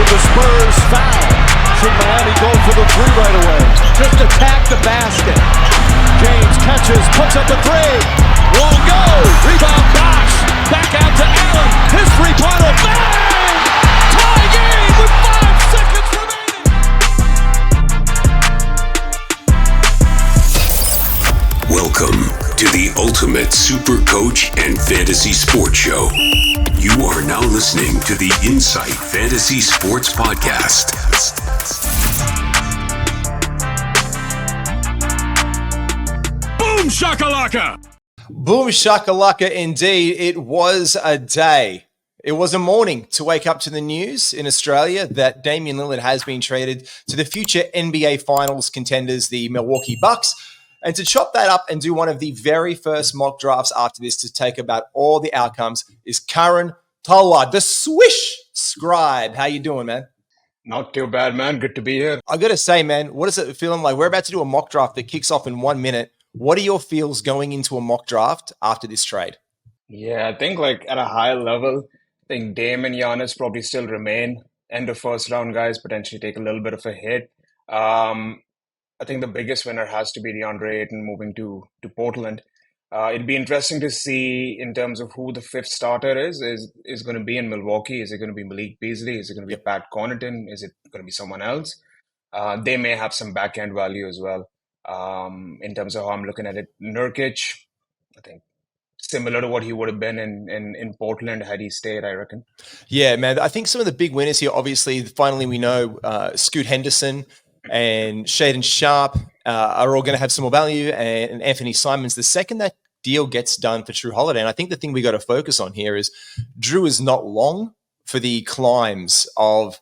with the Spurs foul. Should Miami go for the three right away? Just attack the basket. James catches, puts up the three. Won't go. Rebound Bosh. Back out to Allen. His three-pointer. Bang! Tie game with 5 seconds remaining. Welcome to the Ultimate Super Coach and Fantasy Sports Show. You are now listening to the Insight Fantasy Sports Podcast. Boom shakalaka! Boom shakalaka indeed. It was a day. It was a morning to wake up to the news in Australia that Damian Lillard has been traded to the future NBA Finals contenders, the Milwaukee Bucks. And to chop that up and do one of the very first mock drafts after this to take about all the outcomes is Karan Talwar, the Swish Scribe. How you doing, man? Not too bad, man. Good to be here. I got to say, man, what is it feeling like? We're about to do a mock draft that kicks off in 1 minute. What are your feels going into a mock draft after this trade? Yeah, I think like at a high level, I think Dame and Giannis probably still remain end of first round guys, potentially take a little bit of a hit. I think the biggest winner has to be DeAndre Ayton moving to Portland. It'd be interesting to see in terms of who the fifth starter is going to be in Milwaukee. Is it going to be Malik Beasley? Is it going to be Pat Connaughton? Is it going to be someone else? They may have some back end value as well. In terms of how I'm looking at it, Nurkic, I think similar to what he would have been in Portland had he stayed, I reckon. Yeah, man. I think some of the big winners here, obviously, finally we know Scoot Henderson and Shaden Sharp are all going to have some more value, and Anthony Simons. The second that deal gets done for Drew Holiday, and I think the thing we got to focus on here is Drew is not long for the climbs of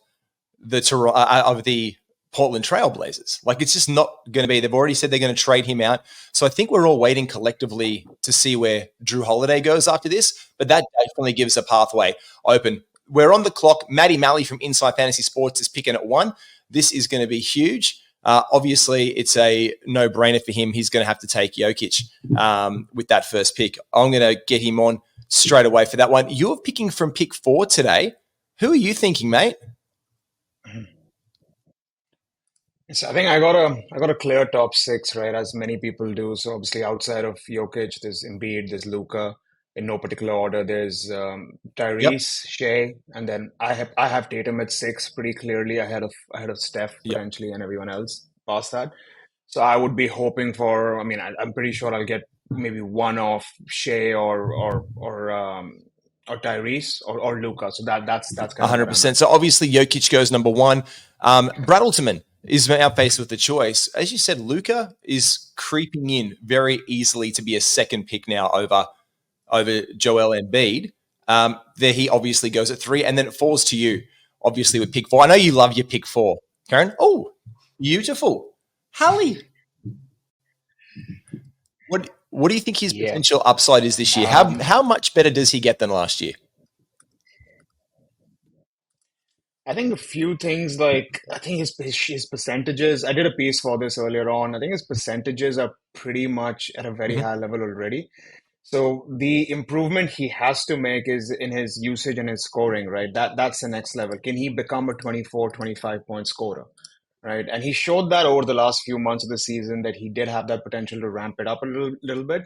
the Portland Trailblazers. Like, it's just not going to be. They've already said they're going to trade him out. So I think we're all waiting collectively to see where Drew Holiday goes after this, but that definitely gives a pathway open. We're on the clock. Matty Malley from Inside Fantasy Sports is picking at 1. This is going to be huge. Obviously, it's a no-brainer for him. He's going to have to take Jokic with that first pick. I'm going to get him on straight away for that one. You're picking from pick 4 today. Who are you thinking, mate? So I think I got a clear top 6, right? As many people do. So obviously, outside of Jokic, there's Embiid, there's Luka. In no particular order, there's Tyrese, Shea, and then I have Tatum at 6 pretty clearly ahead of Steph potentially and everyone else past that. So I would be hoping for. I mean, I'm pretty sure I'll get maybe one off Shea or Tyrese or Luka. So that's kind of 100%. So obviously Jokic goes number 1. Brattleman is now faced with the choice. As you said, Luka is creeping in very easily to be a second pick now over Joel Embiid. There he obviously goes at 3, and then it falls to you, obviously, with pick 4. I know you love your pick 4, Karen. Oh, beautiful. Hallie. What do you think his potential upside is this year? How much better does he get than last year? I think a few things like I think his percentages. I did a piece for this earlier on. I think his percentages are pretty much at a very high level already. So the improvement he has to make is in his usage and his scoring, right? That's the next level. Can he become a 24, 25 point scorer, right? And he showed that over the last few months of the season that he did have that potential to ramp it up a little bit.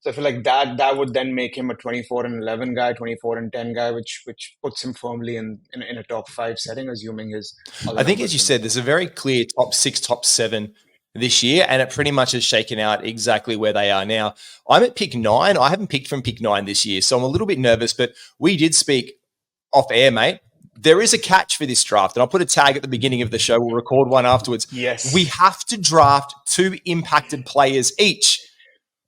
So I feel like that would then make him a 24 and 11 guy, 24 and 10 guy, which puts him firmly in a top 5 setting, assuming his. I think, as you said, there's a very clear top 6, top 7 this year, and it pretty much has shaken out exactly where they are now. I'm at pick 9. I haven't picked from pick 9 this year, so I'm a little bit nervous, but we did speak off air, mate. There is a catch for this draft, and I'll put a tag at the beginning of the show. We'll record one afterwards. Yes. We have to draft 2 impacted players each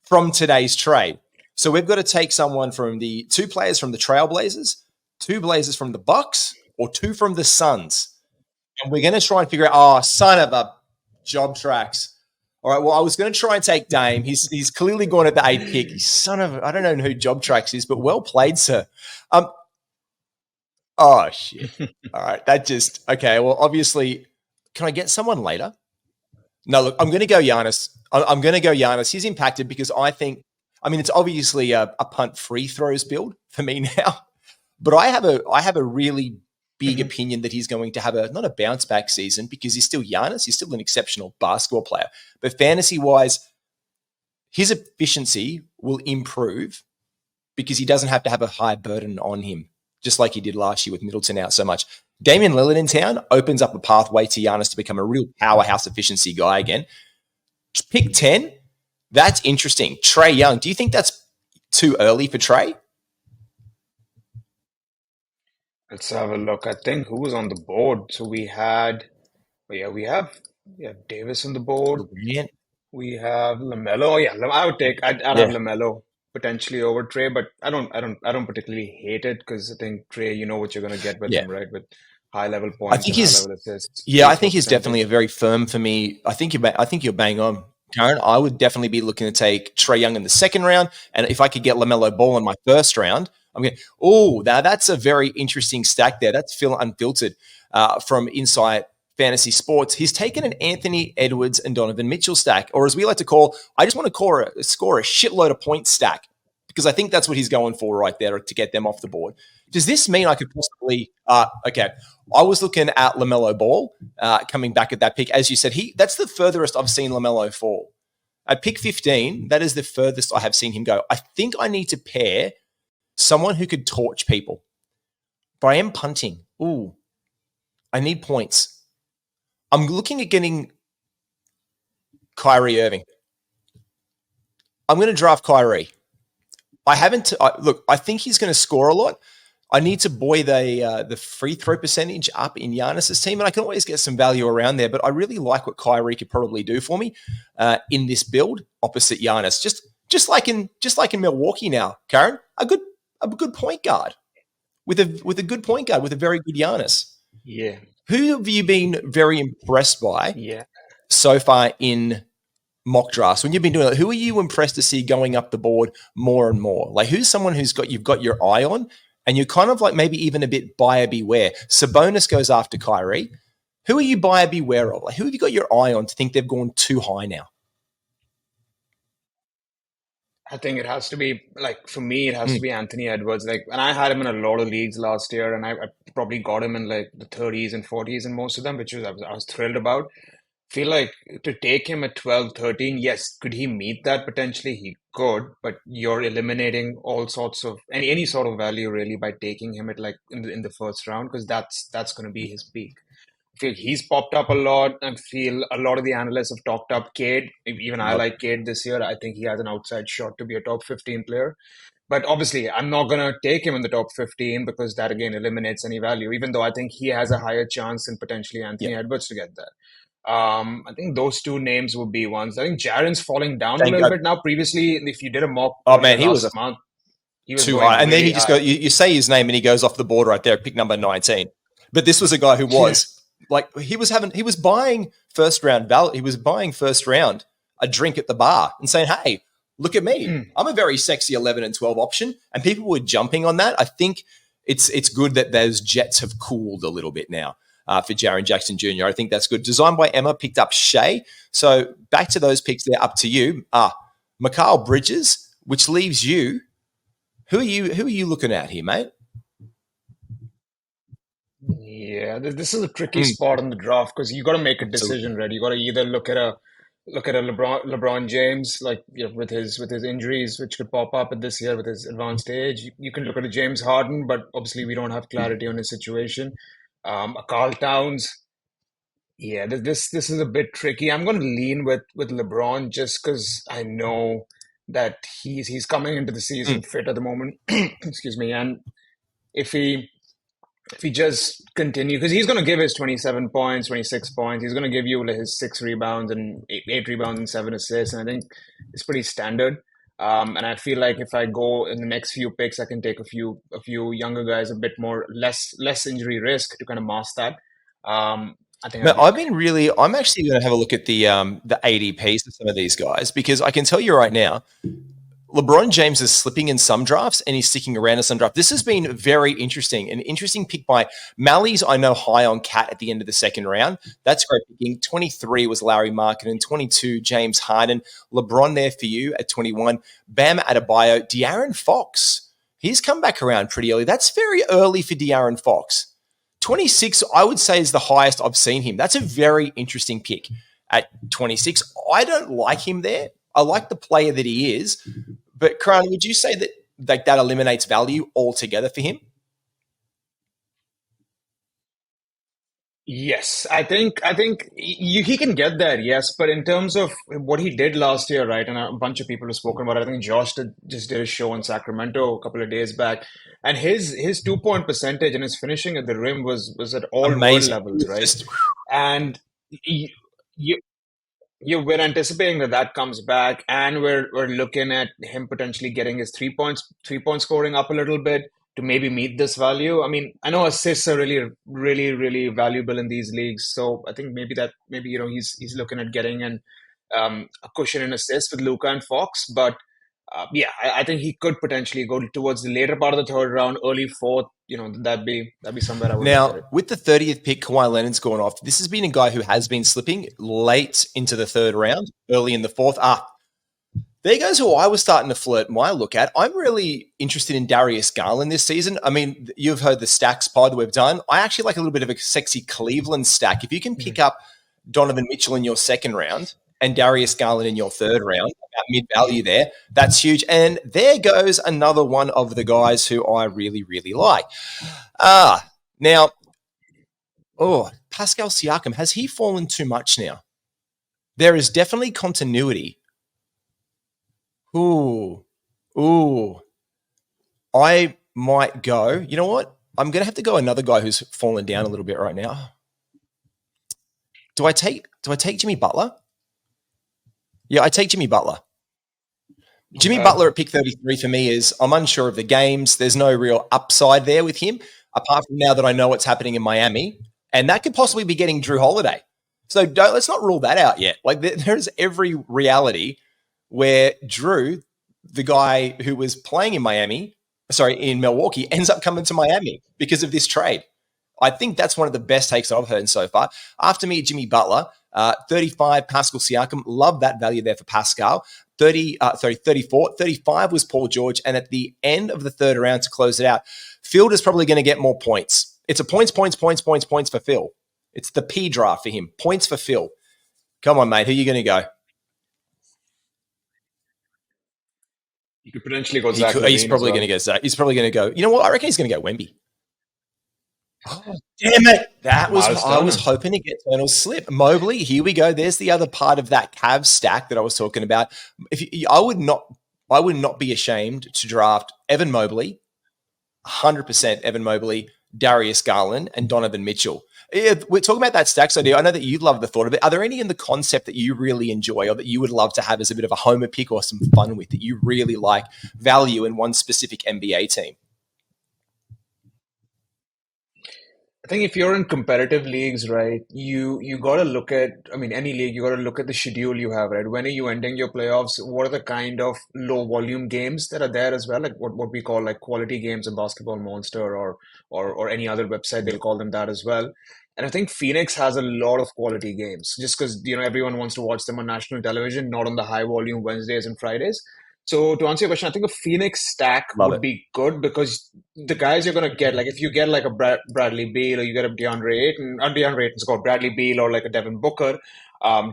from today's trade. So we've got to take someone from the 2 players from the Trailblazers, 2 Blazers from the Bucks, or 2 from the Suns. And we're going to try and figure out, son of a job tracks. All right, well, I was going to try and take Dame. He's clearly gone at the 8th pick. He's son of, I don't know who job tracks is, but well played, sir. Oh, shit. All right, okay, well, obviously, can I get someone later? No, look, I'm going to go Giannis. I'm going to go Giannis. He's impacted because it's obviously a punt free throws build for me now, but I have a really big opinion that he's going to have not a bounce back season because he's still Giannis. He's still an exceptional basketball player. But fantasy wise, his efficiency will improve because he doesn't have to have a high burden on him, just like he did last year with Middleton out so much. Damian Lillard in town opens up a pathway to Giannis to become a real powerhouse efficiency guy again. Pick 10, that's interesting. Trae Young, do you think that's too early for Trae? Let's have a look. I think who was on the board? So we have Davis on the board. Brilliant. We have LaMelo. Yeah, I'd have LaMelo potentially over Trae, but I don't particularly hate it because I think Trae, you know what you're going to get with him, right? With high level points, high level assists. Yeah, I think he's definitely a very firm for me. I think you're bang on, Karen. I would definitely be looking to take Trae Young in the second round, and if I could get LaMelo Ball in my first round, I'm going. Oh, now that's a very interesting stack there. That's Phil Unfiltered from Insight Fantasy Sports. He's taken an Anthony Edwards and Donovan Mitchell stack, or as we like to call, I just want to score a shitload of points stack, because I think that's what he's going for right there to get them off the board. Does this mean I could possibly okay, I was looking at LaMelo Ball coming back at that pick. As you said, that's the furthest I've seen LaMelo fall. At pick 15, that is the furthest I have seen him go. I think I need to pair someone who could torch people. But I am punting. Ooh, I need points. I'm looking at getting Kyrie Irving. I'm going to draft Kyrie. I haven't. Look, I think he's going to score a lot. I need to buoy the free throw percentage up in Giannis's team, and I can always get some value around there. But I really like what Kyrie could probably do for me in this build opposite Giannis. Just like in Milwaukee now, Karen, a good point guard with a good point guard with a very good Giannis. Yeah. Who have you been very impressed by so far in mock drafts? When you've been doing it, who are you impressed to see going up the board more and more? Like, who's someone you've got your eye on, and you're kind of like maybe even a bit buyer beware? Sabonis goes after Kyrie. Who are you buyer beware of? Like, who have you got your eye on to think they've gone too high now? I think it has to be, like, for me, it has to be Anthony Edwards. Like, and I had him in a lot of leagues last year, and I probably got him in like the 30s and 40s in most of them, which I was thrilled about. Feel like to take him at 12, 13, yes, could he meet that? Potentially he could, but you're eliminating all sorts of any sort of value really by taking him at like in the first round, because that's going to be his peak. I feel he's popped up a lot. I feel a lot of the analysts have talked up Cade. Even I like Cade this year. I think he has an outside shot to be a top 15 player. But obviously, I'm not going to take him in the top 15 because that, again, eliminates any value, even though I think he has a higher chance than potentially Anthony Edwards to get that. I think those two names would be ones. I think Jaren's falling down a little bit now. Previously, if you did a mock he was too high. And then he just goes, you say his name and he goes off the board right there at pick number 19. But this was a guy who was like, he was buying first round a drink at the bar and saying, hey, look at me. I'm a very sexy 11 and 12 option. And people were jumping on that. I think it's good that those jets have cooled a little bit now for Jaren Jackson Jr. I think that's good. Designed by Emma, picked up Shea. So back to those picks there, up to you. Mikal Bridges, which leaves you. Who are you looking at here, mate? Yeah, this is a tricky spot in the draft because you got to make a decision, right? You got to either look at a LeBron James, like, you know, with his injuries, which could pop up at this year with his advanced age. You can look at a James Harden, but obviously we don't have clarity on his situation. A Karl Towns. Yeah, this is a bit tricky. I'm going to lean with LeBron just because I know that he's coming into the season fit at the moment. Excuse me, and if he just continue, because he's going to give his 27 points, 26 points, he's going to give you his 6 rebounds and 8 rebounds and 7 assists, and I think it's pretty standard. And I feel like if I go in the next few picks, I can take a few younger guys, a bit more less injury risk to kind of mask that. I think I'm actually going to have a look at the ADPs of some of these guys, because I can tell you right now, LeBron James is slipping in some drafts and he's sticking around in some drafts. This has been very interesting. An interesting pick by Mally's, I know, high on Cat at the end of the second round. That's great picking. 23 was Larry Markkinen, 22 James Harden. LeBron there for you at 21. Bam Adebayo. De'Aaron Fox. He's come back around pretty early. That's very early for De'Aaron Fox. 26, I would say, is the highest I've seen him. That's a very interesting pick at 26. I don't like him there. I like the player that he is. But, Karan, would you say that that eliminates value altogether for him? Yes, he can get there, yes, but in terms of what he did last year, right, and a bunch of people have spoken about it. I think just did a show in Sacramento a couple of days back, and his 2 point percentage and his finishing at the rim was at all world Amazing. levels, right? And you, we're anticipating that comes back, and we're looking at him potentially getting his 3 point scoring up a little bit to maybe meet this value. I mean, I know assists are really, really, really valuable in these leagues, so I think maybe he's looking at getting a cushion in assists with Luka and Fox, but yeah, I think he could potentially go towards the later part of the third round, early fourth. That'd be somewhere I would look at Now, it. with the 30th pick, Kawhi Leonard's gone off. This has been a guy who has been slipping late into the third round, early in the fourth. There goes who I was starting to flirt my look at. I'm really interested in Darius Garland this season. I mean, you've heard the stacks pod we've done. I actually like a little bit of a sexy Cleveland stack. If you can pick up Donovan Mitchell in your second round and Darius Garland in your third round, about mid-value there, that's huge. And there goes another one of the guys who I really, really like. Now, Pascal Siakam, has he fallen too much now? There is definitely continuity. Ooh. I might go. You know what? I'm going to have to go another guy who's fallen down a little bit right now. Do I take Jimmy Butler? Yeah, I take Jimmy Butler. Jimmy Butler at pick 33 for me is I'm unsure of the games. There's no real upside there with him, apart from now that I know what's happening in Miami. And that could possibly be getting Drew Holiday. So let's not rule that out yet. Like there's every reality where Drew, the guy who was playing in Milwaukee, ends up coming to Miami because of this trade. I think that's one of the best takes I've heard so far. After me, Jimmy Butler, 35, Pascal Siakam. Love that value there for Pascal. 34. 35 was Paul George. And at the end of the third round to close it out, Field is probably going to get more points. It's a points for Phil. It's the P draft for him. Points for Phil. Come on, mate. Who are you going to go? You could potentially go Zach. He's probably going to go Zach. He's probably going to go. You know what? I reckon he's going to go Wemby. Oh, damn it. I was hoping to get Turnal slip. Mobley, here we go. There's the other part of that Cavs stack that I was talking about. I would not be ashamed to draft Evan Mobley, 100% Evan Mobley, Darius Garland, and Donovan Mitchell. We're talking about that stacks idea. I know that you love the thought of it. Are there any in the concept that you really enjoy or that you would love to have as a bit of a homer pick or some fun with that you really like value in one specific NBA team? I think if you're in competitive leagues, right, you got to look at, I mean, any league, you got to look at the schedule you have, right? When are you ending your playoffs? What are the kind of low volume games that are there as well? Like what we call like quality games in Basketball Monster or any other website, they'll call them that as well. And I think Phoenix has a lot of quality games just because, everyone wants to watch them on national television, not on the high volume Wednesdays and Fridays. So to answer your question, I think a Phoenix stack would be good because the guys you're going to get, like if you get like a Bradley Beal or you get a DeAndre Ayton's called Bradley Beal or like a Devin Booker,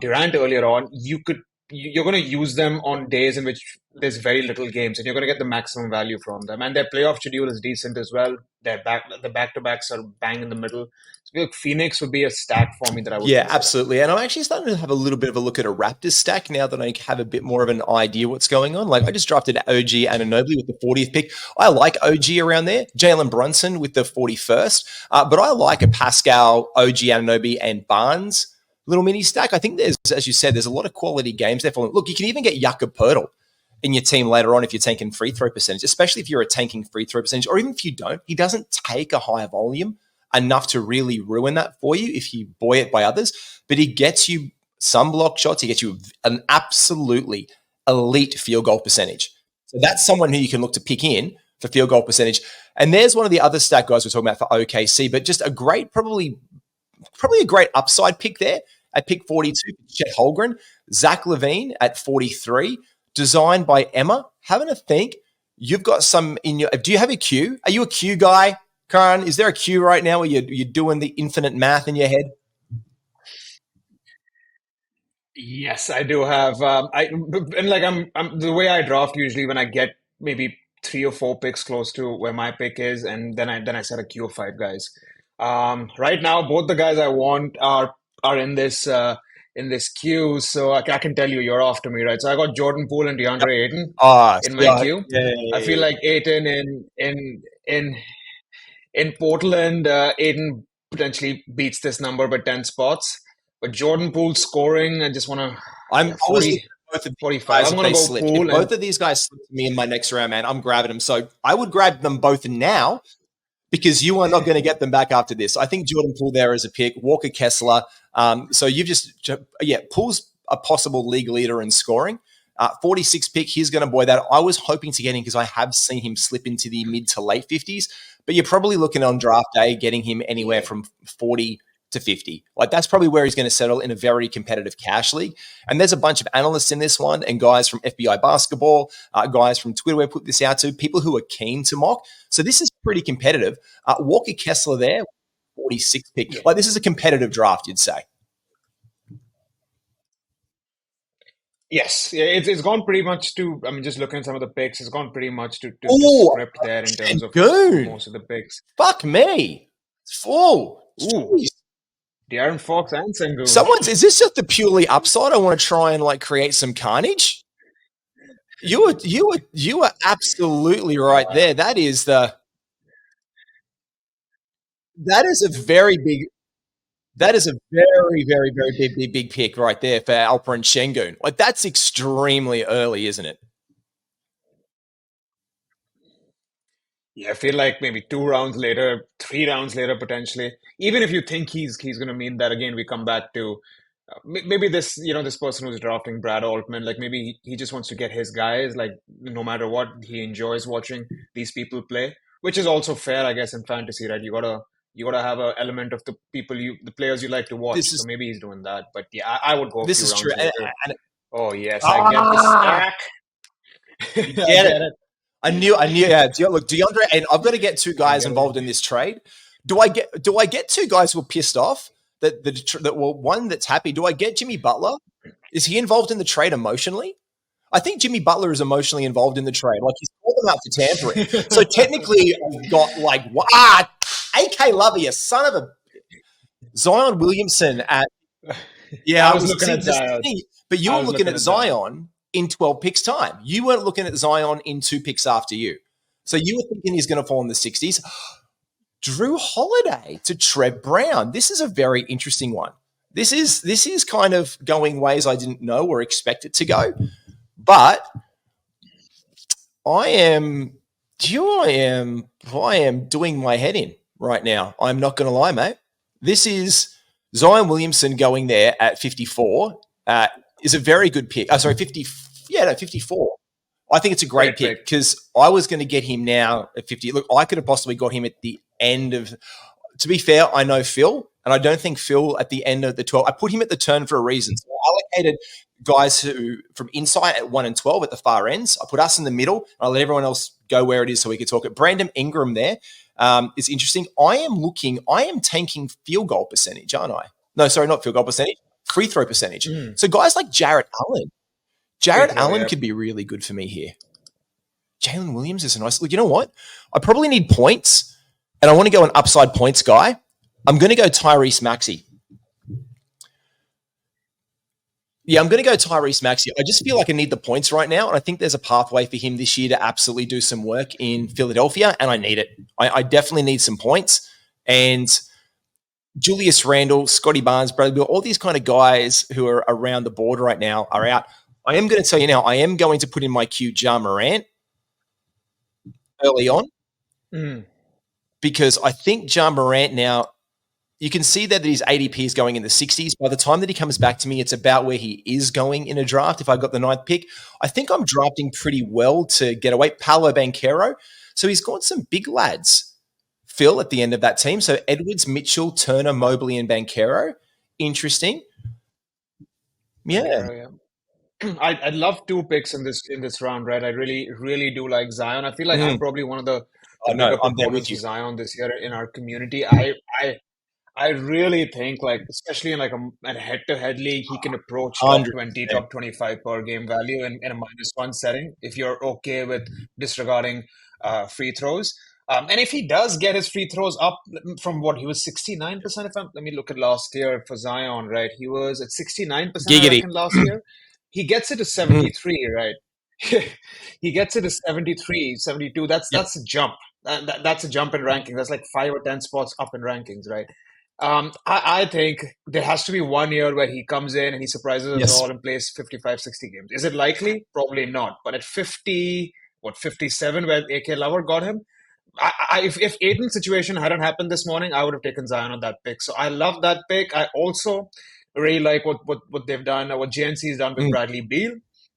Durant earlier on, you're going to use them on days in which there's very little games and you're going to get the maximum value from them. And their playoff schedule is decent as well. The back-to-backs are bang in the middle. So I feel like Phoenix would be a stack for me that I would consider. Absolutely. And I'm actually starting to have a little bit of a look at a Raptors stack now that I have a bit more of an idea what's going on. Like I just drafted OG Anunoby with the 40th pick. I like OG around there. Jalen Brunson with the 41st. But I like a Pascal, OG Anunoby, and Barnes little mini stack. I think there's, as you said, there's a lot of quality games there for them. Look, you can even get Jakob Poeltl in your team later on if you're tanking free throw percentage, especially if you're a tanking free throw percentage, or even if you don't. He doesn't take a high volume enough to really ruin that for you if you buoy it by others, but he gets you some block shots. He gets you an absolutely elite field goal percentage. So that's someone who you can look to pick in for field goal percentage. And there's one of the other stack guys we're talking about for OKC, but just a great, probably a great upside pick there at pick 42, Chet Holmgren, Zach LaVine at 43, designed by Emma. Having a think, you've got some in your, do you have a Q? Are you a Q guy? Karan, is there a cue right now where you're doing the infinite math in your head? Yes, I do have. And like I'm the way I draft usually when I get maybe three or four picks close to where my pick is, and then I set a queue of five guys. Right now, both the guys I want are in this queue, so I can tell you you're off to me, right? So I got Jordan Poole and Yep. DeAndre Ayton Ah, in my yeah, queue. yeah, I yeah, feel yeah. like Ayton in Portland, Aiden potentially beats this number by 10 spots. But Jordan Poole scoring, I just want to, I yeah, was looking 40, at both of these 45. guys I'm if going to they go slipped. If Poole. both And of these guys slipped to me in my next round, man, I'm grabbing them. So I would grab them both now because you are not going to get them back after this. I think Jordan Poole there is a pick. Walker Kessler. So you've Poole's a possible league leader in scoring. 46 pick, he's going to buoy that. I was hoping to get him because I have seen him slip into the mid to late 50s, but you're probably looking on draft day getting him anywhere from 40 to 50. Like that's probably where he's going to settle in a very competitive cash league. And there's a bunch of analysts in this one and guys from FBI basketball, guys from Twitter where put this out to people who are keen to mock. So this is pretty competitive. Walker Kessler there, 46 pick. Like this is a competitive draft, you'd say. yes, yeah, it's gone pretty much to, I mean, just looking at some of the picks, it's gone pretty much to Oh, script there in terms of Goon. most of the picks. Fuck me. Oh, Ooh, jeez. De'Aaron Fox and Sengun. Is this just the purely upside? I want to try and like create some carnage. You are absolutely right there. That is a very big that is a very, very, very big pick right there for Alperen Şengün. Like that's extremely early, isn't it? Yeah, I feel like maybe 2 rounds later, 3 rounds later, potentially. Even if you think he's going to mean that again, we come back to maybe this this person who's drafting Brad Altman, like maybe he just wants to get his guys. Like no matter what, he enjoys watching these people play, which is also fair, I guess, in fantasy, right? You gotta have an element of the players you like to watch. This So is maybe he's doing that. But yeah, I would go a this few is true. rounds later. And Oh yes, I get the stack. you I get get it. it. I knew. Yeah, look, DeAndre, and I've got to get two I guys get involved it. in this trade. Do I get two guys who are pissed off one that's happy? Do I get Jimmy Butler? Is he involved in the trade emotionally? I think Jimmy Butler is emotionally involved in the trade. Like he's called them out for tampering. So technically, I've got AK Lover, you son of a Zion Williamson at I I was was looking see at this Zion. thing, but you I were was looking looking at at Zion. Zion in 12 picks time. You weren't looking at Zion in 2 picks after you. So you were thinking he's going to fall in the 60s. Drew Holiday to Trev Brown. This is a very interesting one. This is kind of going ways I didn't know or expect it to go. But I am doing my head in right now. I'm not going to lie, mate. This is Zion Williamson going there at 54 is a very good pick. 54. I think it's a great Great pick pick. because I was going to get him now at 50. Look, I could have possibly got him at the end of. To be fair, I know Phil, and I don't think Phil at the end of the 12. I put him at the turn for a reason. So I allocated guys who from inside at 1 and 12 at the far ends. I put us in the middle. And I let everyone else go where it is so we could talk it. Brandon Ingram there is interesting. I am tanking field goal percentage, aren't I? No, sorry, not field goal percentage, free throw percentage. So guys like Jarrett Allen. Allen could be really good for me here. Jalen Williams is a nice look. You know what? I probably need points, and I want to go an upside points guy. I'm going to go Tyrese Maxey. Yeah, I'm going to go Tyrese Maxey. I just feel like I need the points right now, and I think there's a pathway for him this year to absolutely do some work in Philadelphia, and I need it. I definitely need some points. And Julius Randle, Scotty Barnes, Bradley Beal, all these kind of guys who are around the board right now are out. I am going to tell you now, I am going to put in my queue Ja Morant early on because I think Ja Morant now, you can see that his ADP is going in the 60s. By the time that he comes back to me, it's about where he is going in a draft. If I got the 9th pick, I think I'm drafting pretty well to get away. Paolo Banchero. So he's got some big lads, Phil, at the end of that team. So Edwards, Mitchell, Turner, Mobley, and Banchero. Interesting. Yeah. I'd love 2 picks in this round, right? I really do like Zion. I feel like I'm probably one of the Oh, the no, bigger I'm there proponents with of you. Zion this year in our community. I really think, like, especially in like a head-to-head league, he can approach top 20, 100%. top 25 per game value in a -1 setting if you're okay with disregarding free throws. And if he does get his free throws up from what he was 69%, let me look at last year for Zion, right? He was at 69%, I Giggity. reckon, last year. He gets it to Mm, 73, right? He gets it to 73, 72. yep. That's a jump. That's a jump in ranking. That's like 5 or 10 spots up in rankings, right? I think there has to be 1 year where he comes in and he surprises us Yes. all and plays 55, 60 games. Is it likely? Probably not. But at 50, 57, where AK Lover got him, if Aiden's situation hadn't happened this morning, I would have taken Zion on that pick. So I love that pick. I also really like what they've done, what GNC's done with Mm, Bradley Beal.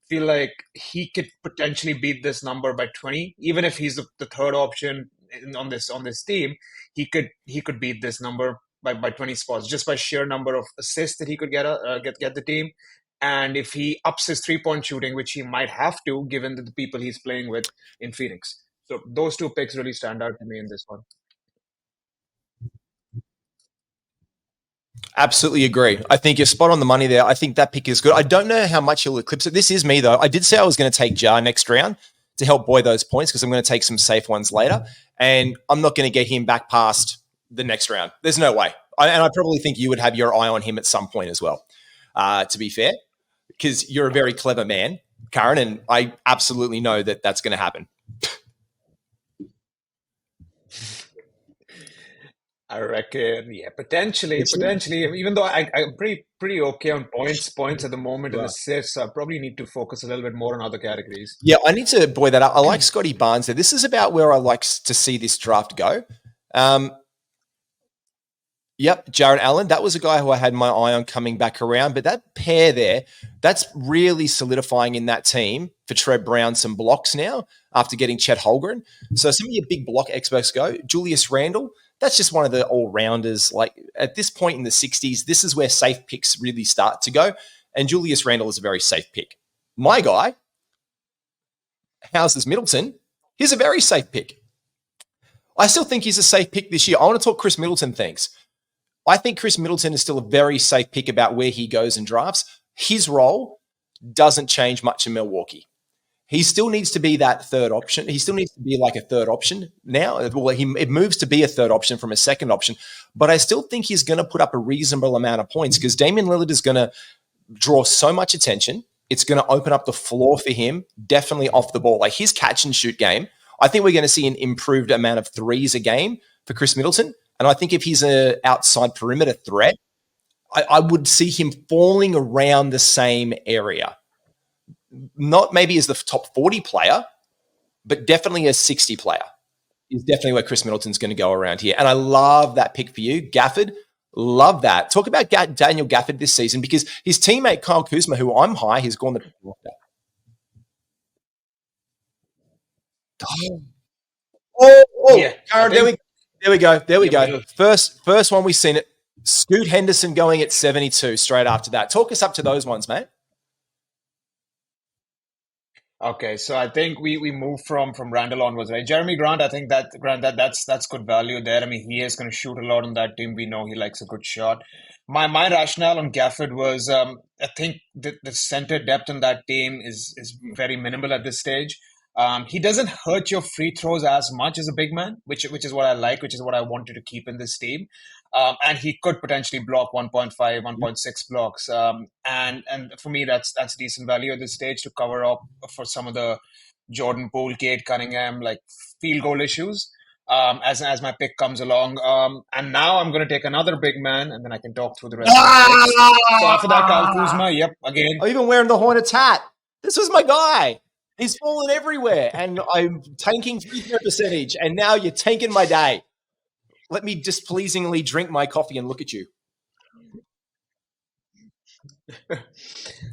Feel like he could potentially beat this number by 20, even if he's the third option on this team. He could beat this number by 20 spots just by sheer number of assists that he could get the team. And if he ups his 3-point shooting, which he might have to, given the people he's playing with in Phoenix. So those two picks really stand out to me in this one. absolutely agree. I think you're spot on the money there. I think that pick is good. I don't know how much he'll eclipse it. This is me, though. I did say I was going to take Jar next round to help buoy those points because I'm going to take some safe ones later. And I'm not going to get him back past the next round. There's no way. And I probably think you would have your eye on him at some point as well, to be fair, because you're a very clever man, Karan, and I absolutely know that that's going to happen. I reckon, yeah, potentially. Even though I'm pretty okay on points at the moment and assists, so I probably need to focus a little bit more on other categories. Yeah, I need to buoy that up. I like Scotty Barnes there. This is about where I like to see this draft go. Yep, Jared Allen. That was a guy who I had my eye on coming back around. But that pair there, that's really solidifying in that team for Trev Brown some blocks now after getting Chet Holmgren. So some of your big block experts go. Julius Randle, that's just one of the all-rounders. Like at this point in the 60s, this is where safe picks really start to go. And Julius Randle is a very safe pick. My guy, Houses Middleton, he's a very safe pick. I still think he's a safe pick this year. I want to talk Chris Middleton things. I think Chris Middleton is still a very safe pick about where he goes and drafts. His role doesn't change much in Milwaukee. He still needs to be that third option. He still needs to be like a third option now. Well, it moves to be a third option from a second option. But I still think he's going to put up a reasonable amount of points because Damian Lillard is going to draw so much attention. It's going to open up the floor for him, definitely off the ball. Like his catch and shoot game, I think we're going to see an improved amount of threes a game for Chris Middleton. And I think if he's an outside perimeter threat, I would see him falling around the same area. Not maybe as the top 40 player, but definitely a 60 player is definitely where Chris Middleton's going to go around here. And I love that pick for you. Gafford, love that. Talk about Daniel Gafford this season because his teammate Kyle Kuzma, who I'm high, has gone the Yeah, Karen, there we go. First one we've seen it. Scoot Henderson going at 72 straight after that. Talk us up to those ones, mate. Okay, so I think we move from Randall onwards, right? Jeremy Grant, I think that's good value there. I mean, he is going to shoot a lot on that team. We know he likes a good shot. My rationale on Gafford was I think the center depth on that team is very minimal at this stage. He doesn't hurt your free throws as much as a big man, which is what I like, which is what I wanted to keep in this team. And he could potentially block 1.5, 1.6 blocks. And for me, that's decent value at this stage to cover up for some of the Jordan Poole, Cade Cunningham, like field goal issues as my pick comes along. And now I'm going to take another big man, and then I can talk through the rest of the picks. So after that, Kyle Kuzma, yep, again. I'm even wearing the Hornets hat. This was my guy. He's fallen everywhere, and I'm tanking free throw percentage, and now you're tanking my day. Let me displeasingly drink my coffee and look at you.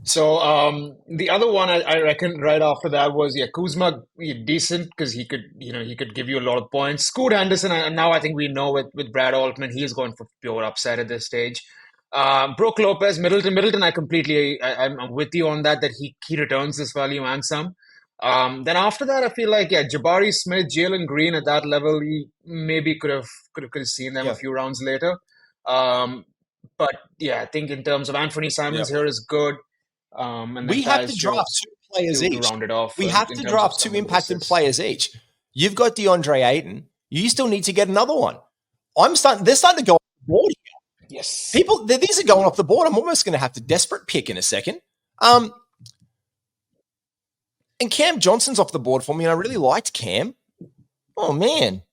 So the other one I reckon right after that was Kuzma, decent because he could give you a lot of points. Scoot Henderson, and now I think we know with Brad Altman he is going for pure upside at this stage. Brook Lopez, Middleton, I'm with you on that he returns this value and some. Then after that, I feel like Jabari Smith, Jalen Green at that level, he maybe could have seen them a Yeah. few rounds later. Um, but yeah, I think in terms of Anthony Yeah. Simons here is good, and then We have Tyus to draft Jones two players to each. round it off We have in to terms of draft two some of those impacted assists. players each. You've got DeAndre Ayton. You still need to get another one. They're starting to go off the board here. Yes. These are going off the board. I'm almost going to have to desperate pick in a second. And Cam Johnson's off the board for me, and I really liked Cam. Oh man.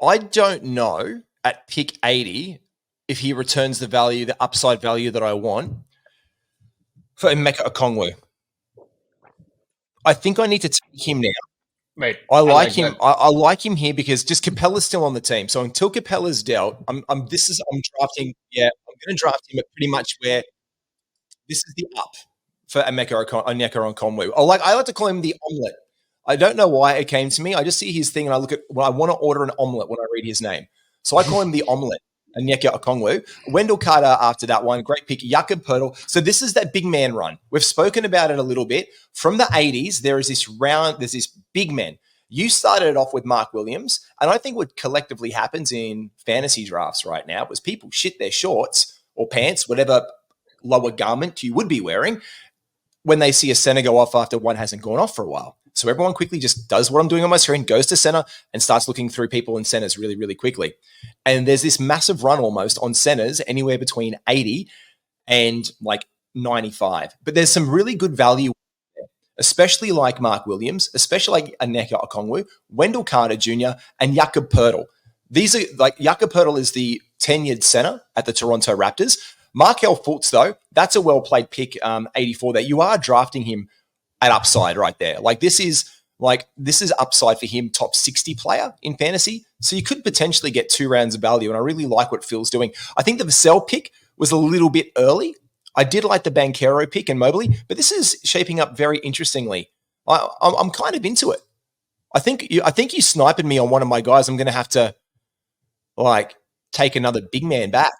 I don't know at pick 80 if he returns the upside value that I want for Emeka Okongwu. I think I need to take him now. Right. I like him. that. I like him here because just Capella's still on the team. So until Capella's dealt, I'm drafting. Yeah, I'm going to draft him at pretty much where this is the up for Onyeka Okongwu. I like to call him the omelet. I don't know why it came to me. I just see his thing and I look at, well, I want to order an omelet when I read his name. So I call him the omelet, Onyeka Okongwu. Wendell Carter after that one, great pick. Jakob Poeltl. So this is that big man run. We've spoken about it a little bit. From the 80s, there's this big man. You started it off with Mark Williams, and I think what collectively happens in fantasy drafts right now is people shit their shorts or pants, whatever lower garment you would be wearing, when they see a center go off after one hasn't gone off for a while. So everyone quickly just does what I'm doing on my screen, goes to center and starts looking through people in centers really, really quickly. And there's this massive run almost on centers, anywhere between 80 and like 95. But there's some really good value, especially like Mark Williams, especially like Onyeka Okongwu, Wendell Carter Jr., and Jakob Poeltl. These are like Jakob Poeltl is the tenured center at the Toronto Raptors. Markel Fultz, though, that's a well-played pick, 84 that you are drafting him at upside right there. This is upside for him, top 60 player in fantasy. So you could potentially get 2 rounds of value, and I really like what Phil's doing. I think the Vassell pick was a little bit early. I did like the Banchero pick and Mobley, but this is shaping up very interestingly. I'm kind of into it. I think you sniping me on one of my guys. I'm going to have to take another big man back.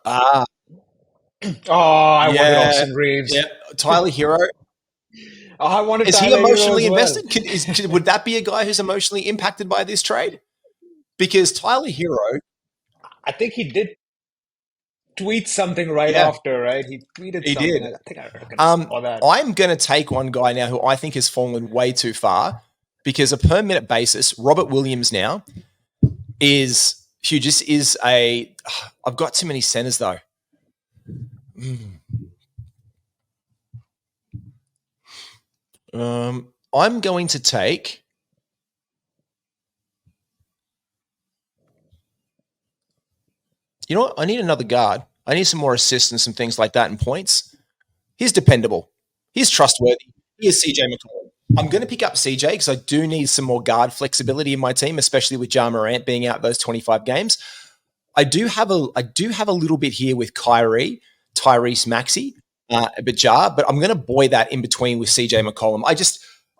I wanted Austin Reeves. Yeah, Tyler Hero. I wanted. Is Tyler he emotionally Hero as well. invested? Would that be a guy who's emotionally impacted by this trade? Because Tyler Hero, I think he did tweet something right Yeah. after, right? He tweeted He something. did. I think I reckon I saw that. I'm going to take one guy now who I think has fallen way too far, because a per minute basis, Robert Williams now is huge. This is I've got too many centers though. I'm going to take. You know what? I need another guard. I need some more assists and some things like that and points. He's dependable. He's trustworthy. He is CJ McCollum. I'm going to pick up CJ because I do need some more guard flexibility in my team, especially with Ja Morant being out those 25 games. I do have a little bit here with Kyrie, Tyrese Maxey, but I'm going to buoy that in between with CJ McCollum.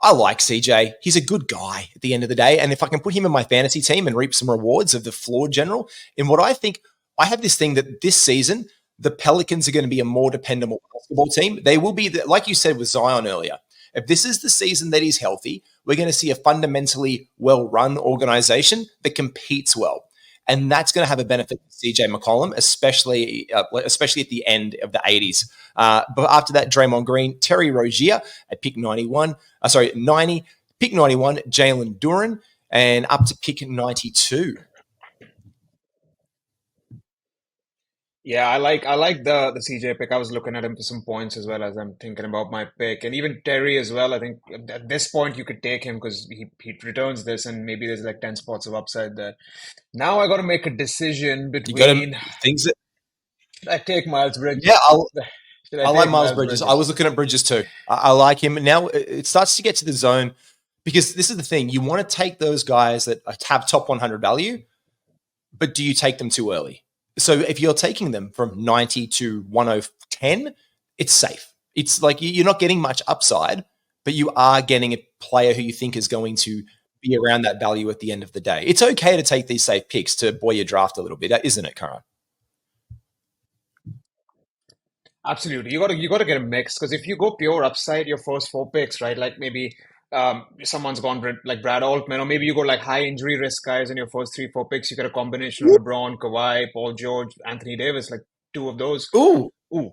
I like CJ. He's a good guy at the end of the day. And if I can put him in my fantasy team and reap some rewards of the flawed general, in what I think, I have this thing that this season, the Pelicans are going to be a more dependable basketball team. They will be, like you said with Zion earlier, if this is the season that he's healthy, we're going to see a fundamentally well-run organization that competes well. And that's going to have a benefit to CJ McCollum, especially at the end of the 80s. But after that, Draymond Green, Terry Rozier at pick 90, pick 91, Jalen Duren, and up to pick 92. Yeah, I like the CJ pick. I was looking at him for some points as well as I'm thinking about my pick, and even Terry as well. I think at this point you could take him because he returns this, and maybe there's like 10 spots of upside there. Now I got to make a decision between. Things that Should I take Miles Bridges? Yeah, Should I like take Miles Bridges. I was looking at Bridges too. I like him. Now it starts to get to the zone, because this is the thing. You want to take those guys that have top 100 value, but do you take them too early? So if you're taking them from 90 to 110, it's safe. It's like you're not getting much upside, but you are getting a player who you think is going to be around that value at the end of the day. It's okay to take these safe picks to buoy your draft a little bit, isn't it, Karan? Absolutely. You got to get a mix because if you go pure upside, your first four picks, right? Like maybe someone's gone like Brad Altman, or maybe you go like high injury risk guys in your first three, four picks. You get a combination of LeBron, Kawhi, Paul George, Anthony Davis, like two of those. Ooh, Ooh,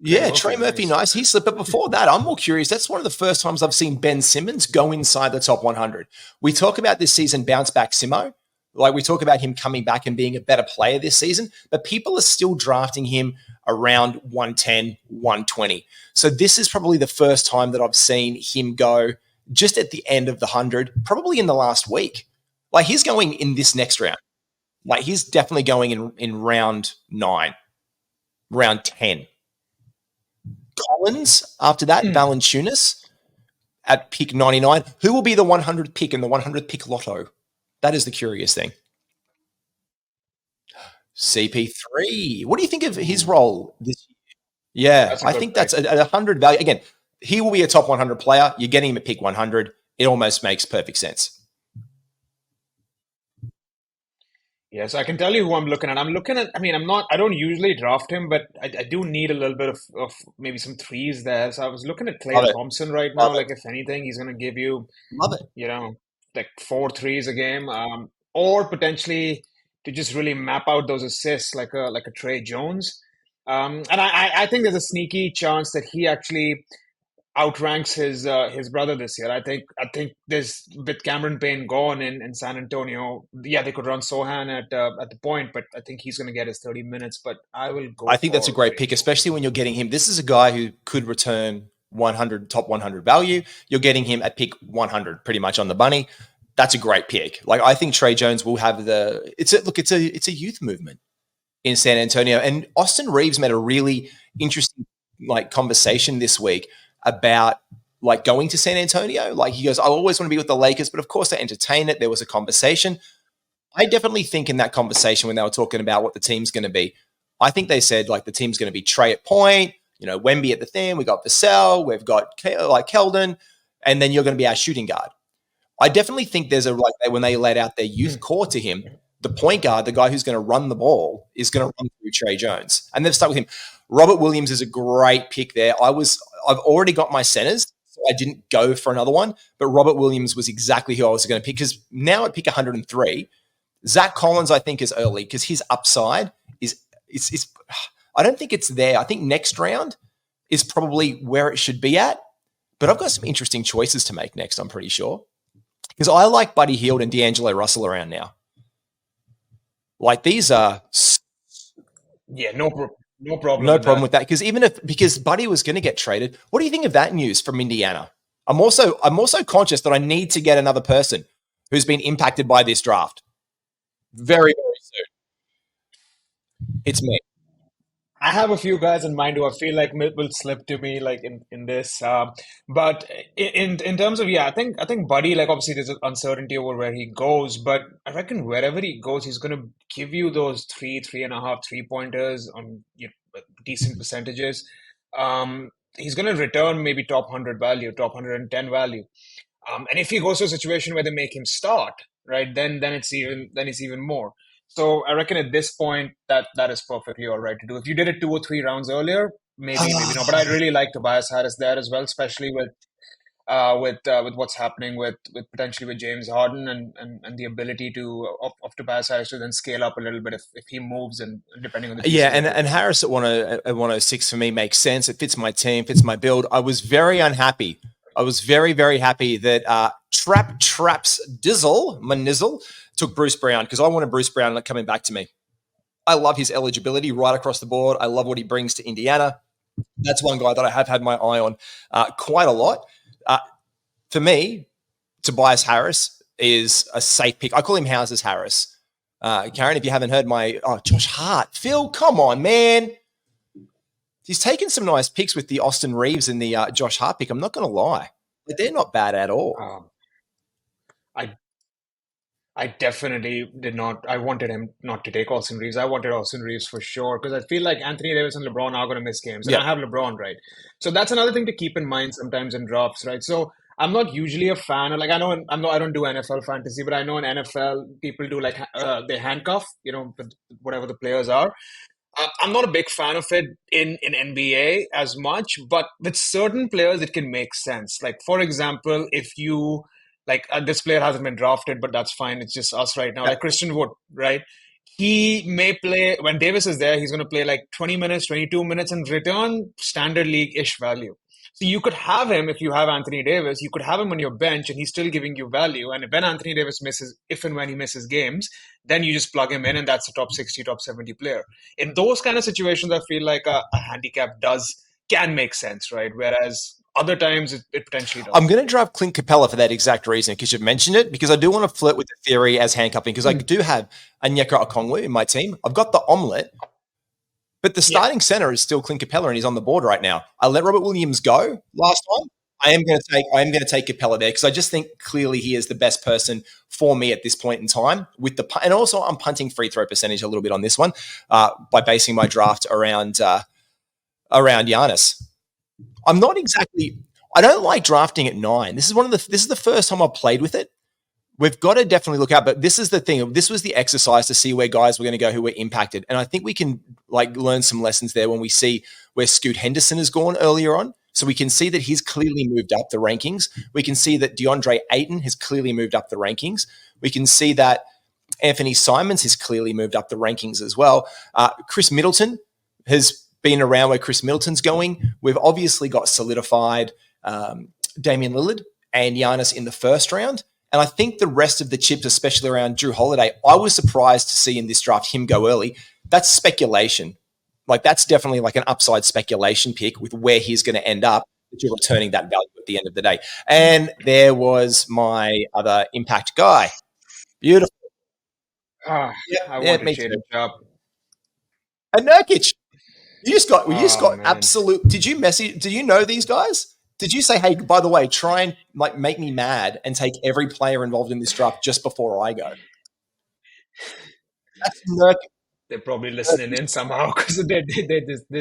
Trey yeah, Trey Murphy, Murphy, nice. nice. He slipped. But before that, I'm more curious. That's one of the first times I've seen Ben Simmons go inside the top 100. We talk about this season bounce back Simo. Like we talk about him coming back and being a better player this season, but people are still drafting him around 110, 120. So this is probably the first time that I've seen him go just at the end of the 100, probably in the last week. Like he's going in this next round. Like he's definitely going in round 9, round 10. Collins after that, Valanciunas at pick 99. Who will be the 100th pick in the 100th pick lotto? That is the curious thing. CP3. What do you think of his role this year? Yeah, That's a I good think pick. that's a 100 value. Again, he will be a top 100 player. You're getting him at pick 100. It almost makes perfect sense. Yes, I can tell you who I'm looking at. I'm looking at, I mean, I don't usually draft him, but I do need a little bit of maybe some threes there. So I was looking at Love Klay it. Thompson right Love now. it. Like, if anything, he's going to give you, Love it. you know, like four threes a game, or potentially to just really map out those assists like a Trey Jones. And I think there's a sneaky chance that he actually outranks his brother this year. I think there's with Cameron Payne gone in San Antonio. Yeah, they could run Sohan at the point, but I think he's going to get his 30 minutes. But I will I go think that's a for great Trey pick, Jones. especially when you're getting him. This is a guy who could return 100, top 100 value. You're getting him at pick 100, pretty much on the bunny. That's a great pick. Like I think Trey Jones will have it's a youth movement in San Antonio, and Austin Reeves made a really interesting like conversation this week about like going to San Antonio. Like he goes, I always want to be with the Lakers, but of course they entertain it. There was a conversation. I definitely think in that conversation when they were talking about what the team's going to be, I think they said like the team's going to be Trey at point, Wemby at the thing. We got Vassell, we've got like Keldon, and then you're going to be our shooting guard. I definitely think there's when they laid out their youth core to him, the point guard, the guy who's going to run the ball, is going to run through Trey Jones, and they've stuck with him. Robert Williams is a great pick there. I've already got my centers, so I didn't go for another one, but Robert Williams was exactly who I was going to pick because now at pick 103, Zach Collins I think is early because his upside is I don't think it's there. I think next round is probably where it should be at, but I've got some interesting choices to make next. I'm pretty sure. Because I like Buddy Hield and D'Angelo Russell around now. Like these are Yeah, no problem no with problem that. with that. Because Buddy was going to get traded. What do you think of that news from Indiana? I'm also conscious that I need to get another person who's been impacted by this draft. Very, very soon. It's me. I have a few guys in mind who I feel like will slip to me like in this. But in terms of I think Buddy, like obviously there's an uncertainty over where he goes, but I reckon wherever he goes, he's gonna give you those three and a half 3 pointers on decent percentages. He's gonna return maybe top 100 value, top 110 value. And if he goes to a situation where they make him start, right, then it's even more. So I reckon at this point that is perfectly all right to do. If you did it 2 or 3 rounds earlier, maybe not. But I really like Tobias Harris there as well, especially with what's happening with potentially with James Harden and the ability of Tobias Harris to then scale up a little bit if he moves and depending on the Yeah, pieces and, that they and pick. Harris at 106 for me makes sense. It fits my team, fits my build. I was very unhappy. I was very, very happy that Traps Manizzle took Bruce Brown because I wanted Bruce Brown coming back to me. I love his eligibility right across the board. I love what he brings to Indiana. That's one guy that I have had my eye on quite a lot. For me, Tobias Harris is a safe pick. I call him Houses Harris. Karen, if you haven't heard Josh Hart. Phil, come on, man. He's taken some nice picks with the Austin Reeves and the Josh Hart pick. I'm not going to lie. But they're not bad at all. I I definitely did not. I wanted him not to take Austin Reeves. I wanted Austin Reeves for sure because I feel like Anthony Davis and LeBron are going to miss games, and Yeah. I have LeBron, right? So that's another thing to keep in mind sometimes in drafts, right? So I'm not usually a fan of like I don't do NFL fantasy, but I know in NFL people do like they handcuff, whatever the players are. I'm not a big fan of it in NBA as much, but with certain players, it can make sense. Like, for example, if you like this player hasn't been drafted, but that's fine. It's just us right now. Like Christian Wood, right? He may play when Davis is there, he's going to play like 20 minutes, 22 minutes and return standard league-ish value. So you could have him if you have Anthony Davis, you could have him on your bench and he's still giving you value. And when Anthony Davis misses, if and when he misses games, then you just plug him in and that's a top 60, top 70 player. In those kind of situations, I feel like a handicap can make sense, right? Whereas other times it potentially doesn't. I'm going to drive Clint Capella for that exact reason because you've mentioned it, because I do want to flirt with the theory as handcuffing because I do have Onyeka Okongwu in my team. I've got the omelette, but the starting center is still Clint Capella and he's on the board right now. I let Robert Williams go last time. I am going to take Capella there because I just think clearly he is the best person for me at this point in time with the, and also I'm punting free throw percentage a little bit on this one by basing my draft around Giannis. I'm not exactly. I don't like drafting at 9. This is the first time I've played with it. We've got to definitely look out, but this is the thing. This was the exercise to see where guys were going to go who were impacted, and I think we can learn some lessons there when we see where Scoot Henderson has gone earlier on. So we can see that he's clearly moved up the rankings. We can see that DeAndre Ayton has clearly moved up the rankings. We can see that Anthony Simons has clearly moved up the rankings as well. Chris Middleton has been around where Chris Middleton's going. We've obviously got solidified Damian Lillard and Giannis in the first round. And I think the rest of the chips, especially around Drew Holiday, I was surprised to see in this draft him go early. That's speculation. That's definitely an upside speculation pick with where he's going to end up, that you're returning that value at the end of the day. And there was my other impact guy. Beautiful. I want to trade a job. And Nurkic. You just got absolute. Did you know these guys? Did you say, hey, by the way, try and make me mad and take every player involved in this draft just before I go? That's Nurkic. They're probably listening in somehow because they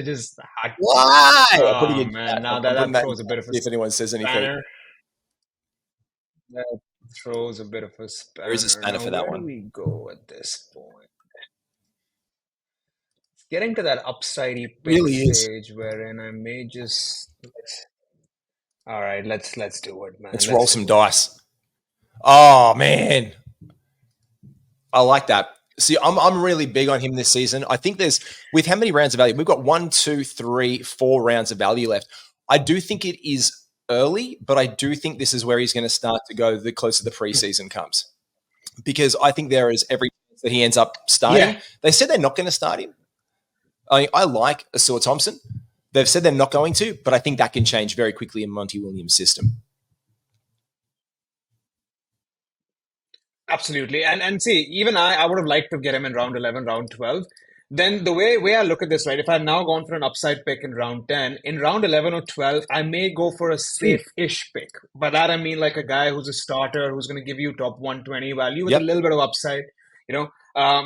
just had. Why? Oh, man, now that throws a bit of a. See if anyone says anything. Spanner. That throws a bit of a spanner. There is a spanner for that where one. do we go at this point? It's getting to that upsidey pick Really stage wherein I may just. All right, let's do it, man. Let's roll some dice. Oh man, I like that. See, I'm really big on him this season. I think with how many rounds of value? We've got 1, 2, 3, 4 rounds of value left. I do think it is early, but I do think this is where he's going to start to go the closer the preseason comes. Because I think there is every chance that he ends up starting. Yeah. They said they're not going to start him. I like Asua Thompson. They've said they're not going to, but I think that can change very quickly in Monty Williams' system. Absolutely. And see, even I would have liked to get him in round 11, round 12. Then the way I look at this, right, if I've now gone for an upside pick in round 10, in round 11 or 12, I may go for a safe-ish pick. By that, I mean like a guy who's a starter, who's going to give you top 120 value with a little bit of upside,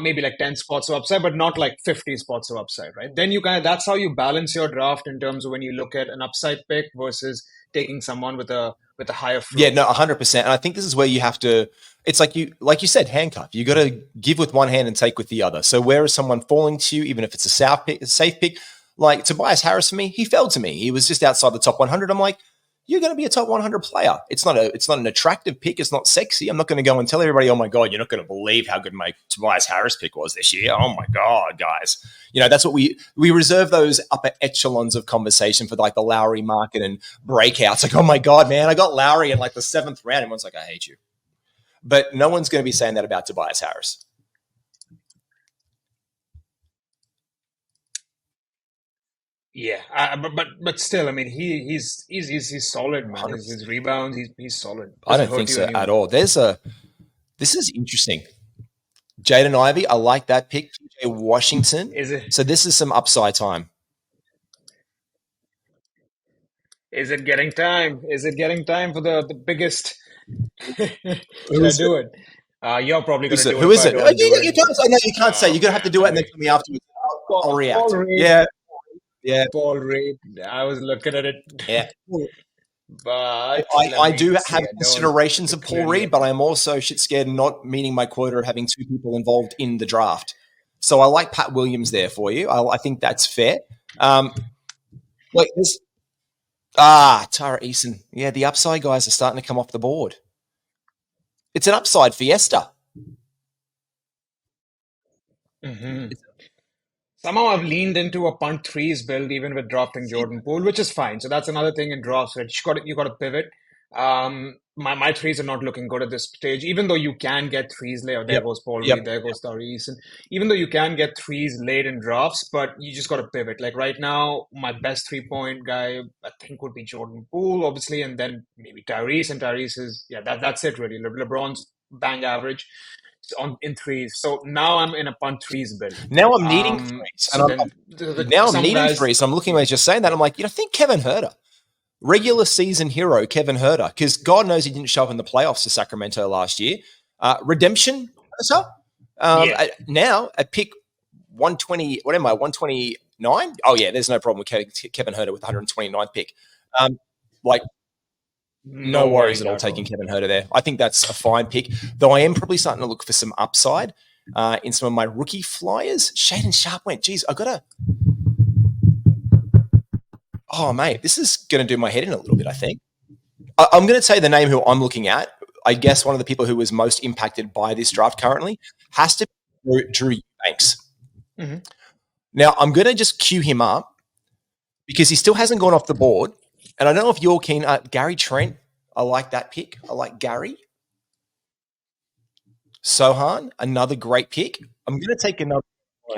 maybe like 10 spots of upside, but not like 50 spots of upside, right? Then that's how you balance your draft in terms of when you look at an upside pick versus taking someone with a higher floor. Yeah, no, 100%. And I think this is where you have to, it's like you said, handcuff. You got to give with one hand and take with the other. So where is someone falling to you, even if it's a safe pick, like Tobias Harris for me, he fell to me. He was just outside the top 100. I'm like, you're going to be a top 100 player. It's not an attractive pick. It's not sexy. I'm not going to go and tell everybody, oh my God, you're not going to believe how good my Tobias Harris pick was this year. Oh my God, guys. That's what we reserve those upper echelons of conversation for the Lowry market and breakouts. Like, oh my God, man, I got Lowry in the 7th round. Everyone's like, I hate you. But no one's going to be saying that about Tobias Harris. Yeah, but still, I mean, he's solid, man. His rebounds, he's solid. I don't think so at all. This is interesting. Jaden Ivey, I like that pick. TJ Washington. Is it? So this is some upside time. Is it getting time? Is it getting time for the biggest? Should I do it? You're probably going to do it. Who is it? You can't say. You're going to have to do it and then tell me afterwards. I'll react. Yeah. Paul Reed. I was looking at it. Yeah. But I do have considerations of Paul Reed, but I am also shit scared not meeting my quota of having 2 people involved in the draft. So I like Pat Williams there for you. I think that's fair. Like this. Tara Eason. Yeah, the upside guys are starting to come off the board. It's an upside fiesta. Mm-hmm. Somehow I've leaned into a punt threes build even with drafting Jordan Poole, which is fine. So that's another thing in drafts, right? You got to pivot. My threes are not looking good at this stage, even though you can get threes late. Oh, there goes Paul Reed, there goes Tariq. And even though you can get threes late in drafts, but you just got to pivot. Like right now, my best 3-point guy I think would be Jordan Poole, obviously, and then maybe Tyrese. And Tyrese is that's it really. LeBron's bang average in threes. So now I'm in a punt threes build. Now I'm needing threes. So I'm needing threes. So I'm looking at just saying that. I'm like, I think Kevin Huerter, regular season hero Kevin Huerter, because God knows he didn't show up in the playoffs for Sacramento last year. Redemption. Now at pick 120, what am I, 129? Oh, yeah, there's no problem with Kevin Huerter with the 129th pick. No worries at all taking Kevin Huerter there. I think that's a fine pick, though I am probably starting to look for some upside in some of my rookie flyers. Shaden Sharp went, geez, I got to... Oh, mate, this is going to do my head in a little bit, I think. I'm going to say the name who I'm looking at. I guess one of the people who was most impacted by this draft currently has to be Drew Eubanks. Mm-hmm. Now, I'm going to just cue him up because he still hasn't gone off the board. And I don't know if you're keen. Gary Trent, I like that pick. I like Gary. Sohan, another great pick. I'm going to take another.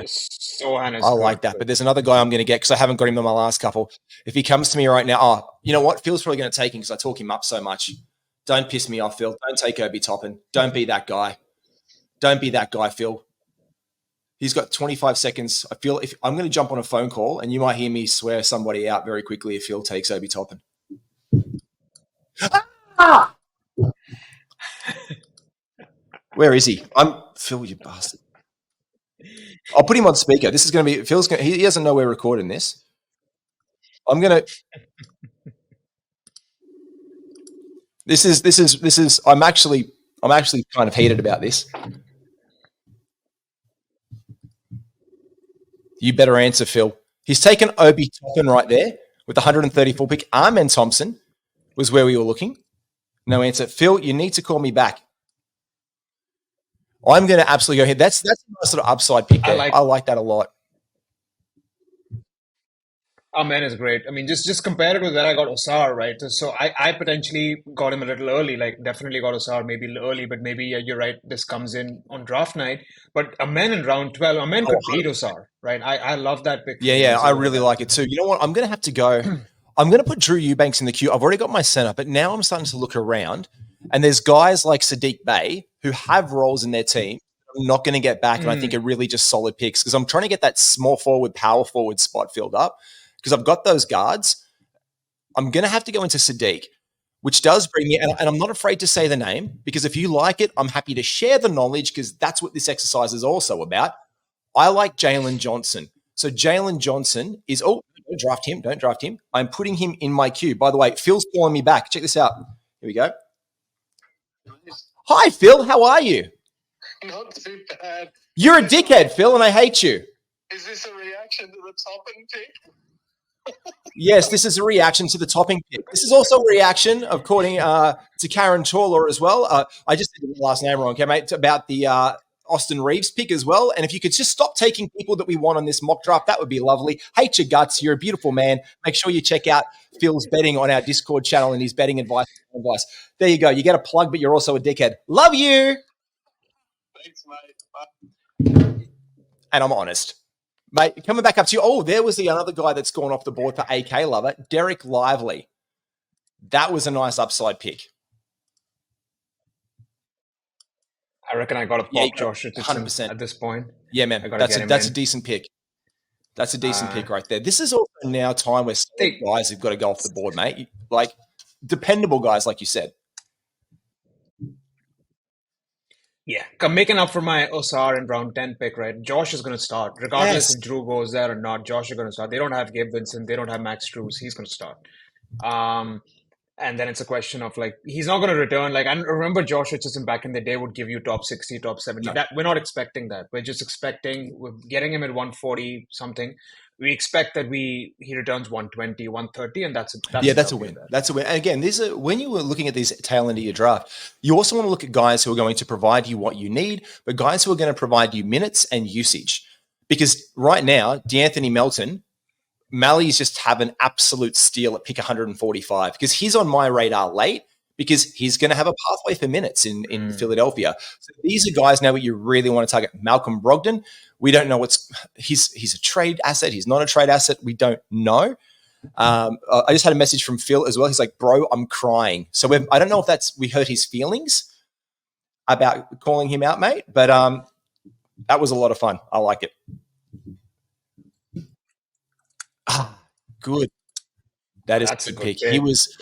Sohan is I like that, but there's another guy I'm going to get because I haven't got him in my last couple. If he comes to me right now, you know what? Phil's probably going to take him because I talk him up so much. Don't piss me off, Phil. Don't take Obi Toppin. Don't be that guy. Don't be that guy, Phil. He's got 25 seconds. I feel if I'm going to jump on a phone call and you might hear me swear somebody out very quickly if Phil takes Obi Toppin. Where is he? Phil, you bastard. I'll put him on speaker. This is going to be Phil's. He doesn't know we're recording this. I'm going to. This is. I'm actually kind of heated about this. You better answer, Phil. He's taken Obi Toppin right there with the 134 pick. Amen Thompson was where we were looking. No answer. Phil, you need to call me back. I'm going to absolutely go ahead. That's a nice sort of upside pick there. I like that a lot. Amen is great. I mean, just compare it with where I got Osar, right? So I potentially got him a little early, like definitely got Osar maybe early, but maybe you're right, this comes in on draft night. But Amen in round 12, Amen could beat Osar, right? I love that pick. Yeah, I really like it too. You know what? I'm going to have to go. I'm going to put Drew Eubanks in the queue. I've already got my center, but now I'm starting to look around, and there's guys like Sadiq Bey who have roles in their team. I'm not going to get back, and I think are really just solid picks because I'm trying to get that small forward, power forward spot filled up. Because I've got those guards, I'm going to have to go into Sadiq, which does bring me, and I'm not afraid to say the name, because if you like it, I'm happy to share the knowledge, because that's what this exercise is also about. I like Jalen Johnson. So Jalen Johnson is, don't draft him. I'm putting him in my queue. By the way, Phil's calling me back. Check this out. Here we go. Hi, Phil. How are you? Not too bad. You're a dickhead, Phil, and I hate you. Is this a reaction to the Toppin pick? Yes, this is a reaction to the topping pick. This is also a reaction, according to Karan Talwar as well. I just did the last name wrong, okay, mate, about the Austin Reeves pick as well. And if you could just stop taking people that we want on this mock draft, that would be lovely. Hate your guts. You're a beautiful man. Make sure you check out Phil's betting on our Discord channel and his betting advice. There you go. You get a plug, but you're also a dickhead. Love you. Thanks, mate. Bye. And I'm honest. Mate, coming back up to you. Oh, there was another guy that's gone off the board for AK Lover, Derek Lively. That was a nice upside pick. I reckon I got to pop Josh 100% at this point. Yeah, man. That's a decent pick. That's a decent pick right there. This is also now time where guys have got to go off the board, mate. Like dependable guys, like you said. Yeah, making up for my Osar in round 10 pick, right? Josh is going to start. Regardless if Drew goes there or not, Josh is going to start. They don't have Gabe Vincent. They don't have Max Struz. He's going to start. And then it's a question of like he's not going to return. Like I remember Josh Richardson back in the day would give you top 60, top 70. No. That we're not expecting that. We're just expecting we're getting him at 140 something. We expect that he returns 120, 130, and that's a win. That's a win. And again, when you were looking at this tail end of your draft, you also want to look at guys who are going to provide you what you need, but guys who are going to provide you minutes and usage. Because right now, D'Anthony Melton, Mally's just have an absolute steal at pick 145 because he's on my radar late because he's going to have a pathway for minutes in Philadelphia. So these are guys now that you really want to target. Malcolm Brogdon, we don't know he's a trade asset. He's not a trade asset. We don't know. I just had a message from Phil as well. He's like, bro, I'm crying. So I don't know if we hurt his feelings about calling him out, mate, but that was a lot of fun. I like it. Good. That's a good pick. He was.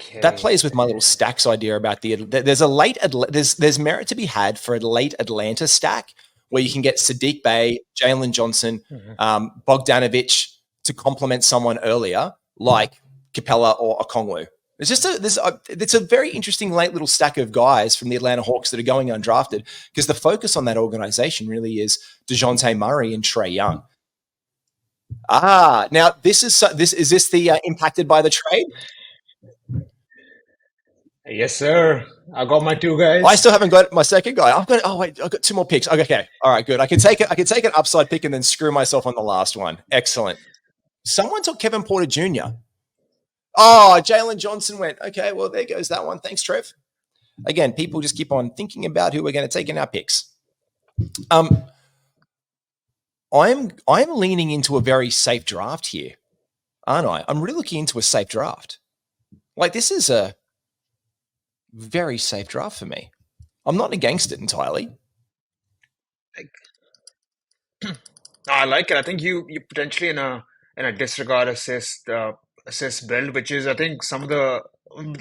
Okay. That plays with my little stacks idea about there's a late there's merit to be had for a late Atlanta stack where you can get Sadiq Bey, Jalen Johnson, Bogdanovic to complement someone earlier like Capella or Okongwu. It's just it's a very interesting late little stack of guys from the Atlanta Hawks that are going undrafted because the focus on that organization really is DeJounte Murray and Trae Young. Now is this the impacted by the trade? Yes, sir. I got my two guys. I still haven't got my second guy. I've got two more picks. Okay. All right, good. I can take an upside pick and then screw myself on the last one. Excellent. Someone took Kevin Porter Jr. Oh, Jalen Johnson went. Okay, well, there goes that one. Thanks, Trev. Again, people just keep on thinking about who we're going to take in our picks. I'm leaning into a very safe draft here, aren't I? I'm really looking into a safe draft. Like, this is a very safe draft for me. I'm not against it entirely. I like it. I think you potentially in a disregard assist build, which is I think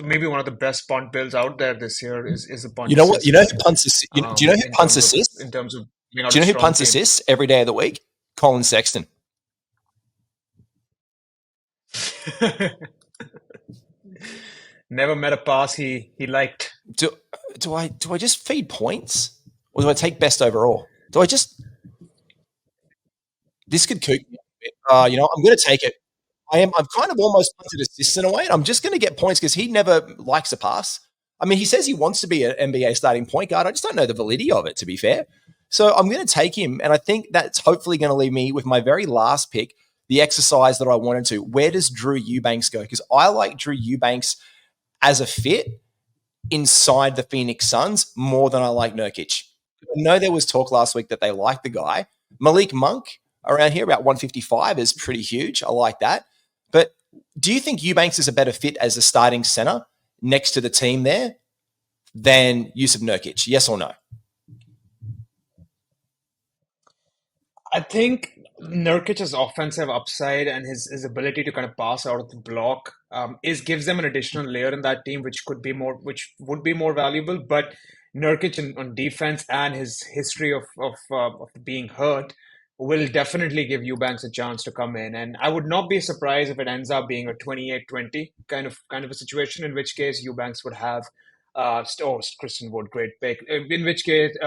maybe one of the best punt builds out there this year is the punt. You know what? You know who punts assists? Do you know who punts assists? In terms of do you know who punts assists every day of the week? Colin Sexton. Never met a pass he liked. Do I just feed points, or do I take best overall? Do I just? This could kook me a bit. I'm going to take it. I've kind of almost punted assists in a way, and I'm just going to get points because he never likes a pass. I mean, he says he wants to be an NBA starting point guard. I just don't know the validity of it, to be fair. So I'm going to take him, and I think that's hopefully going to leave me with my very last pick, the exercise that I wanted to. Where does Drew Eubanks go? Because I like Drew Eubanks as a fit inside the Phoenix Suns more than I like Nurkic. I know there was talk last week that they like the guy. Malik Monk around here, about 155, is pretty huge. I like that. But do you think Eubanks is a better fit as a starting center next to the team there than Yusuf Nurkic? Yes or no? I think Nurkic's offensive upside and his ability to kind of pass out of the block gives them an additional layer in that team, which would be more valuable. But Nurkic on defense and his history of being hurt will definitely give Eubanks a chance to come in. And I would not be surprised if it ends up being a 28-20 kind of a situation, in which case Eubanks would have Christian Wood, great pick. In which case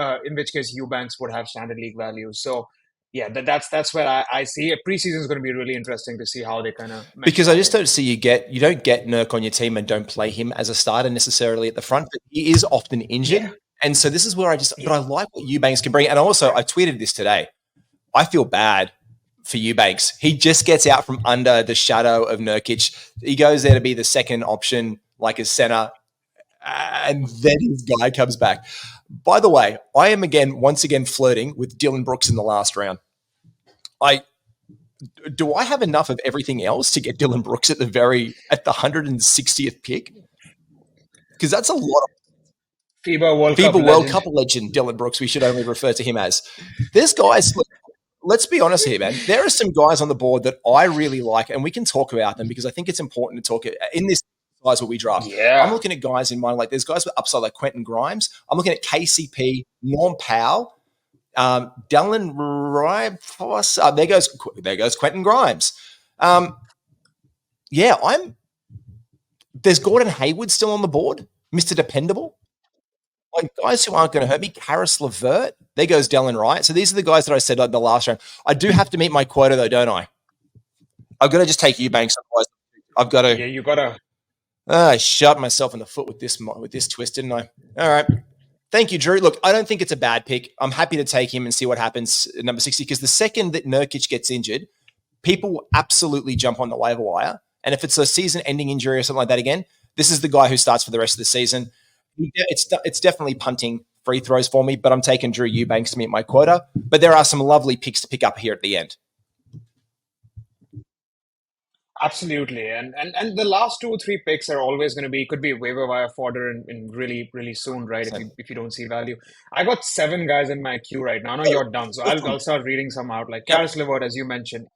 Eubanks would have standard league value. So yeah, that's where I see it. Preseason is going to be really interesting to see how they kind of because I just don't see you don't get Nurk on your team and don't play him as a starter necessarily at the front, but he is often injured. Yeah. And so this is where but I like what Eubanks can bring. And also I tweeted this today. I feel bad for Eubanks. He just gets out from under the shadow of Nurkic. He goes there to be the second option, like a center, and then his guy comes back. By the way, I am once again flirting with Dylan Brooks in the last round. Do I have enough of everything else to get Dylan Brooks at the 160th pick? Because that's a lot of FIBA World Cup legend Dylan Brooks. We should only refer to him as. There's guys. Let's be honest here, man. There are some guys on the board that I really like, and we can talk about them because I think it's important to talk in this size what we draft. Yeah. I'm looking at guys in mind, like there's guys with upside like Quentin Grimes. I'm looking at KCP, Norm Powell, Dylan Rybos. There goes Quentin Grimes. I'm There's Gordon Hayward still on the board, Mr. Dependable. Like guys who aren't going to hurt me. Karis LeVert. There goes Dylan Wright. So these are the guys that I said like the last round. I do have to meet my quota though, don't I? I've got to just take Eubanks. Otherwise, I've got to. Yeah, you gotta. I shot myself in the foot with this twist, didn't I? All right. Thank you, Drew. Look, I don't think it's a bad pick. I'm happy to take him and see what happens at number 60 because the second that Nurkic gets injured, people will absolutely jump on the waiver wire. And if it's a season-ending injury or something like that again, this is the guy who starts for the rest of the season. It's definitely punting free throws for me, but I'm taking Drew Eubanks to meet my quota. But there are some lovely picks to pick up here at the end. Absolutely, and the last 2 or 3 picks are always going to be could be waiver wire fodder in really really soon, right? If you don't see value, I got 7 guys in my queue right now. I know you're done, so I'll start reading some out. Like Karis LeVert, as you mentioned,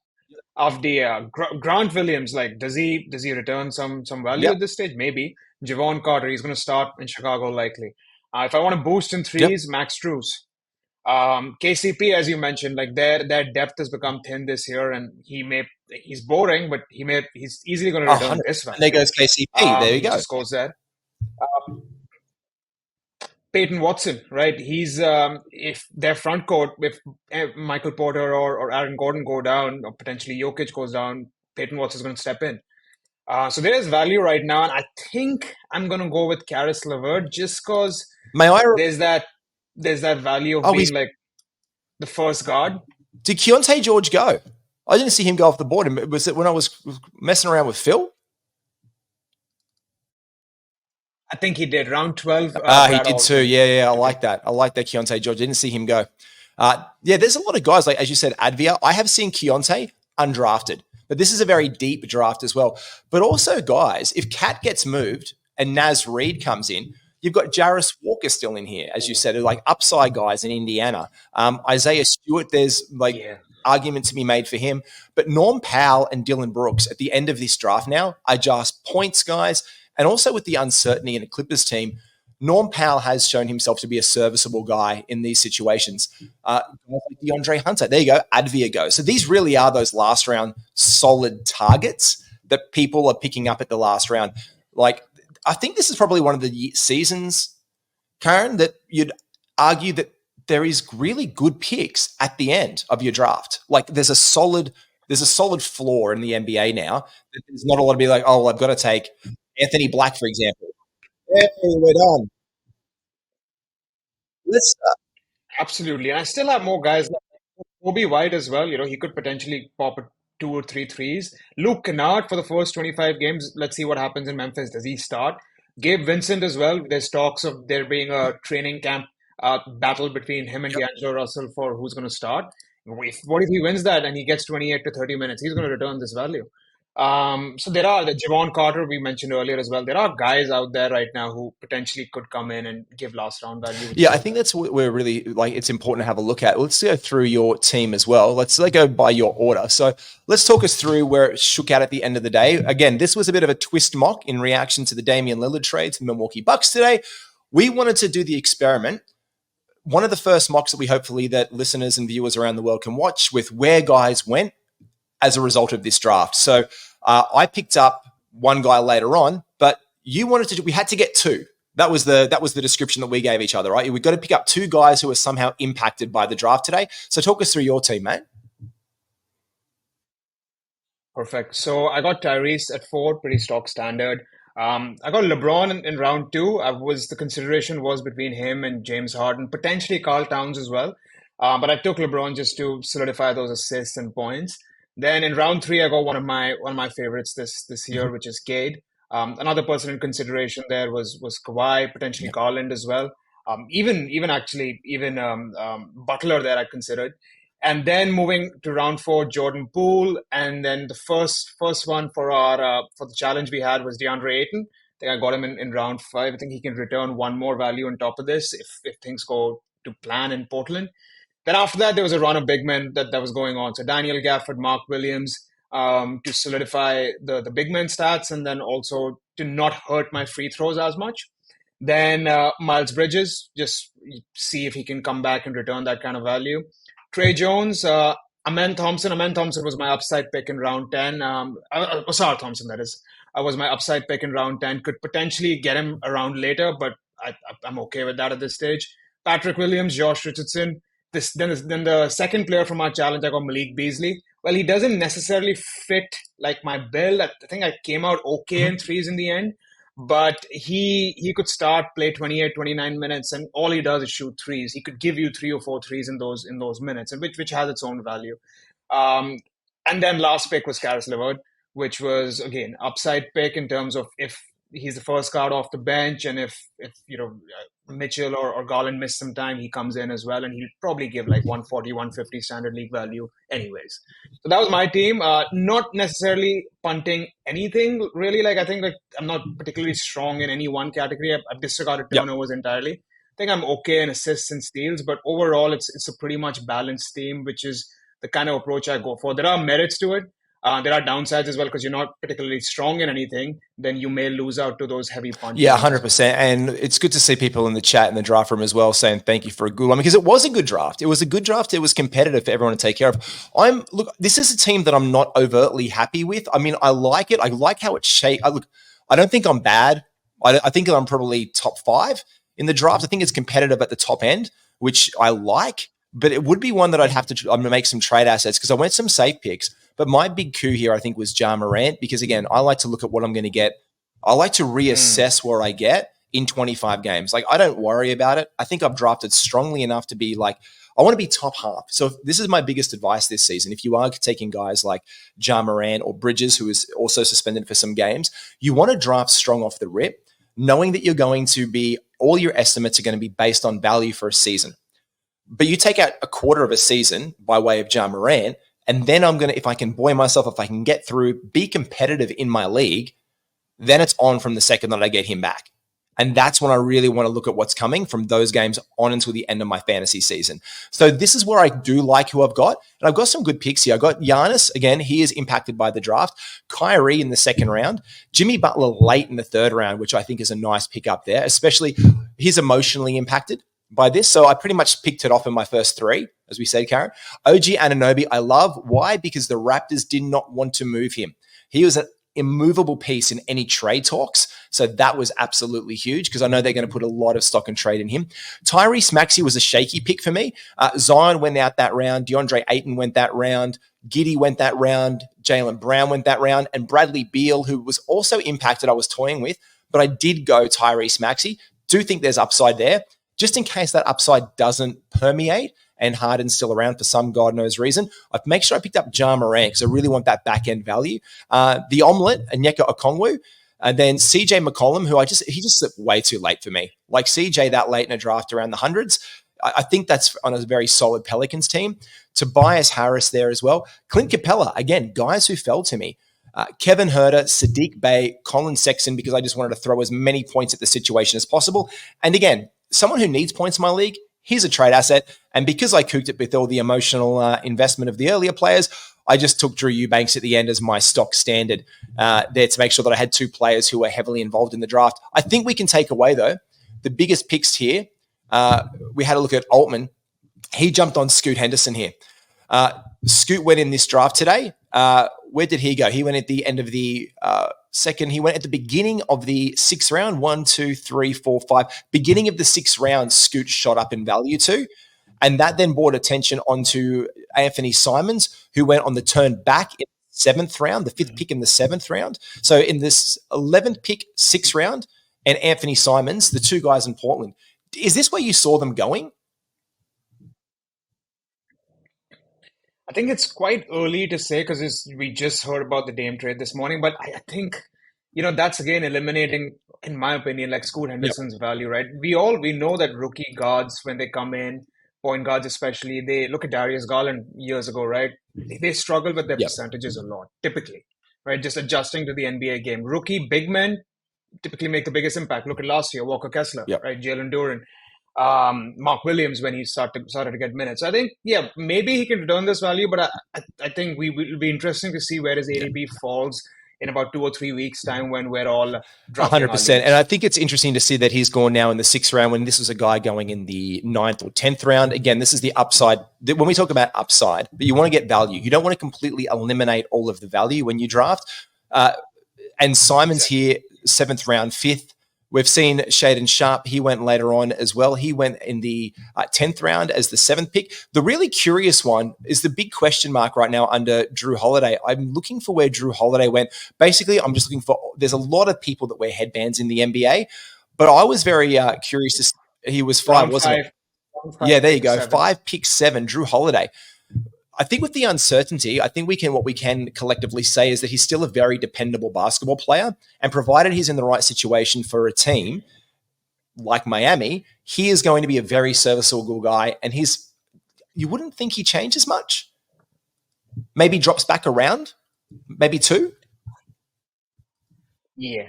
of the Grant Williams. Like does he return some value at this stage? Maybe Javon Carter. He's going to start in Chicago likely. If I want to boost in threes, Max Strus. KCP, as you mentioned, like their depth has become thin this year, and he's boring, but he's easily going to return this one. And there goes KCP. There you go. Just goes there. Peyton Watson, right? He's if their front court, if Michael Porter or Aaron Gordon go down, or potentially Jokic goes down, Peyton Watson's going to step in. So there is value right now, and I think I'm going to go with Karis LeVert just because there's that value of being like the first guard. Did Keontae George go? I didn't see him go off the board. Was it when I was messing around with Phil? I think he did. Round 12. He did too. Yeah. I like that. I like that Keontae George. I didn't see him go. There's a lot of guys, like as you said, Advia. I have seen Keontae undrafted, but this is a very deep draft as well. But also, guys, if Cat gets moved and Naz Reid comes in, you've got Jarris Walker still in here, as you said, like upside guys in Indiana. Isaiah Stewart, there's argument to be made for him. But Norm Powell and Dylan Brooks at the end of this draft now are just points guys. And also with the uncertainty in the Clippers team, Norm Powell has shown himself to be a serviceable guy in these situations. DeAndre Hunter, there you go, Advia go. So these really are those last round solid targets that people are picking up at the last round. Like, I think this is probably one of the seasons, Karen, that you'd argue that there is really good picks at the end of your draft. Like there's a solid floor in the NBA now. There's not a lot to be like, oh, well, I've got to take Anthony Black, for example. Hey, we're done. Let's Absolutely. And I still have more guys like Kobe White as well. You know, he could potentially pop 2 or 3 threes. Luke Kennard for the first 25 games. Let's see what happens in Memphis. Does he start? Gabe Vincent as well. There's talks of there being a training camp battle between him and D'Angelo Russell for who's going to start. What if he wins that and he gets 28 to 30 minutes? He's going to return this value. So there are the Javon Carter we mentioned earlier as well. There are guys out there right now who potentially could come in and give last round value. Yeah, I think that's what we're really like. It's important to have a look at. Let's go through your team as well. Let's go by your order. So let's talk us through where it shook out at the end of the day. Again, this was a bit of a twist mock in reaction to the Damian Lillard trade to the Milwaukee Bucks today. We wanted to do the experiment. One of the first mocks that we hopefully that listeners and viewers around the world can watch with where guys went as a result of this draft. So I picked up one guy later on, but you wanted to. We had to get 2. That was the description that we gave each other, right? We've got to pick up 2 guys who are somehow impacted by the draft today. So talk us through your team, mate. Perfect. So I got Tyrese at 4, pretty stock standard. I got LeBron in round 2. The consideration was between him and James Harden, potentially Karl Towns as well. But I took LeBron just to solidify those assists and points. Then in round 3, I got one of my favorites this year, which is Cade. Another person in consideration there was Kawhi, potentially Garland as well. Even Butler there I considered. And then moving to round 4, Jordan Poole, and then the first one for the challenge we had was DeAndre Ayton. I think I got him in round 5. I think he can return one more value on top of this if things go to plan in Portland. Then after that, there was a run of big men that was going on. So Daniel Gafford, Mark Williams, to solidify the big men stats, and then also to not hurt my free throws as much. Then Miles Bridges, just see if he can come back and return that kind of value. Trey Jones, Amen Thompson. Amen Thompson was my upside pick in round 10. Osar Thompson, that is. was my upside pick in round 10. Could potentially get him around later, but I'm okay with that at this stage. Patrick Williams, Josh Richardson. Then the second player from our challenge, I got Malik Beasley. Well, he doesn't necessarily fit like my bill. I think I came out okay in threes in the end, but he could start, play 28, 29 minutes, and all he does is shoot threes. He could give you 3 or 4 threes in those minutes, and which has its own value. And then last pick was Karis LeVert, which was again upside pick in terms of if he's the first card off the bench, and if Mitchell or Garland miss some time, he comes in as well, and he'll probably give like 140, 150 standard league value anyways. So that was my team. Not necessarily punting anything really. Like I think like I'm not particularly strong in any one category. I've disregarded turnovers entirely. I think I'm okay in assists and steals, but overall it's a pretty much balanced team, which is the kind of approach I go for. There are merits to it. There are downsides as well, because you're not particularly strong in anything, then you may lose out to those heavy punches. Yeah, 100%. And it's good to see people in the chat in the draft room as well saying thank you for a good one, because it was a good draft. It was a good draft. It was competitive for everyone to take care of. Look, this is a team that I'm not overtly happy with. I mean, I like it. I like how it's shaped. I don't think I'm bad. I think I'm probably top 5 in the draft. I think it's competitive at the top end, which I like. But it would be one that I'd have to make some trade assets, because I went some safe picks. But my big coup here, I think, was Ja Morant, because, again, I like to look at what I'm going to get. I like to reassess where I get in 25 games. Like, I don't worry about it. I think I've drafted strongly enough to be like, I want to be top half. So this is my biggest advice this season. If you are taking guys like Ja Morant or Bridges, who is also suspended for some games, you want to draft strong off the rip, knowing that you're going to be, all your estimates are going to be based on value for a season. But you take out a quarter of a season by way of Ja Morant, and then I'm going to, if I can buoy myself, if I can get through, be competitive in my league, then it's on from the second that I get him back. And that's when I really want to look at what's coming from those games on until the end of my fantasy season. So this is where I do like who I've got. And I've got some good picks here. I got Giannis. Again, he is impacted by the draft. Kyrie in the second round. Jimmy Butler late in the third round, which I think is a nice pick up there, especially he's emotionally impacted by this. So I pretty much picked it off in my first 3, as we said, Karen. OG Anunoby, I love. Why? Because the Raptors did not want to move him. He was an immovable piece in any trade talks. So that was absolutely huge, because I know they're going to put a lot of stock and trade in him. Tyrese Maxey was a shaky pick for me. Zion went out that round. DeAndre Ayton went that round. Giddey went that round. Jaylen Brown went that round. And Bradley Beal, who was also impacted, I was toying with, but I did go Tyrese Maxey. Do think there's upside there. Just in case that upside doesn't permeate and Harden's still around for some God knows reason, I've made sure I picked up Ja Morant, because I really want that back end value. The omelet, Onyeka Okongwu, and then CJ McCollum, who he just slipped way too late for me. Like CJ that late in a draft around the hundreds, I think that's on a very solid Pelicans team. Tobias Harris there as well. Clint Capella, again, guys who fell to me. Kevin Huerter, Sadiq Bey, Colin Sexton, because I just wanted to throw as many points at the situation as possible. And again, someone who needs points in my league, he's a trade asset. And because I cooked it with all the emotional investment of the earlier players, I just took Drew Eubanks at the end as my stock standard there to make sure that I had 2 players who were heavily involved in the draft. I think we can take away, though, the biggest picks here. We had a look at Altman. He jumped on Scoot Henderson here. Scoot went in this draft today. Where did he go? He went at the end of the second. He went at the beginning of the 6th round. 1, 2, 3, 4, 5. Beginning of the 6th round, Scoot shot up in value too. And that then brought attention onto Anthony Simons, who went on the turn back in the 7th round, the 5th pick in the 7th round. So in this 11th pick, 6th round, and Anthony Simons, the 2 guys in Portland. Is this where you saw them going? I think it's quite early to say, because we just heard about the Dame trade this morning. But I think, that's again eliminating, in my opinion, like Scoot Henderson's value, right? We know that rookie guards, when they come in, point guards especially, they look at Darius Garland years ago, right? They struggle with their percentages a lot, typically, right? Just adjusting to the NBA game. Rookie big men typically make the biggest impact. Look at last year, Walker Kessler, right? Jalen Duren. Mark Williams when he started to get minutes. I think, maybe he can return this value, but I think we will be interesting to see where his ADP falls in about 2 or 3 weeks' time when we're all dropping 100%. And I think it's interesting to see that he's gone now in the 6th round when this was a guy going in the 9th or 10th round. Again, this is the upside. When we talk about upside, but you want to get value. You don't want to completely eliminate all of the value when you draft. And Simon's here, 7th round, 5th. We've seen Shaden Sharp. He went later on as well. He went in the 10th round as the 7th pick. The really curious one is the big question mark right now under Drew Holiday. I'm looking for where Drew Holiday went. Basically, I'm just looking for – there's a lot of people that wear headbands in the NBA, but I was very curious to see. He was 5, wasn't it? Yeah, there you go. 5, pick 7, Drew Holiday. I think with the uncertainty, I think what we can collectively say is that he's still a very dependable basketball player, and provided he's in the right situation for a team like Miami, he is going to be a very serviceable guy, and you wouldn't think he changes much. Maybe drops back around, maybe 2. Yeah.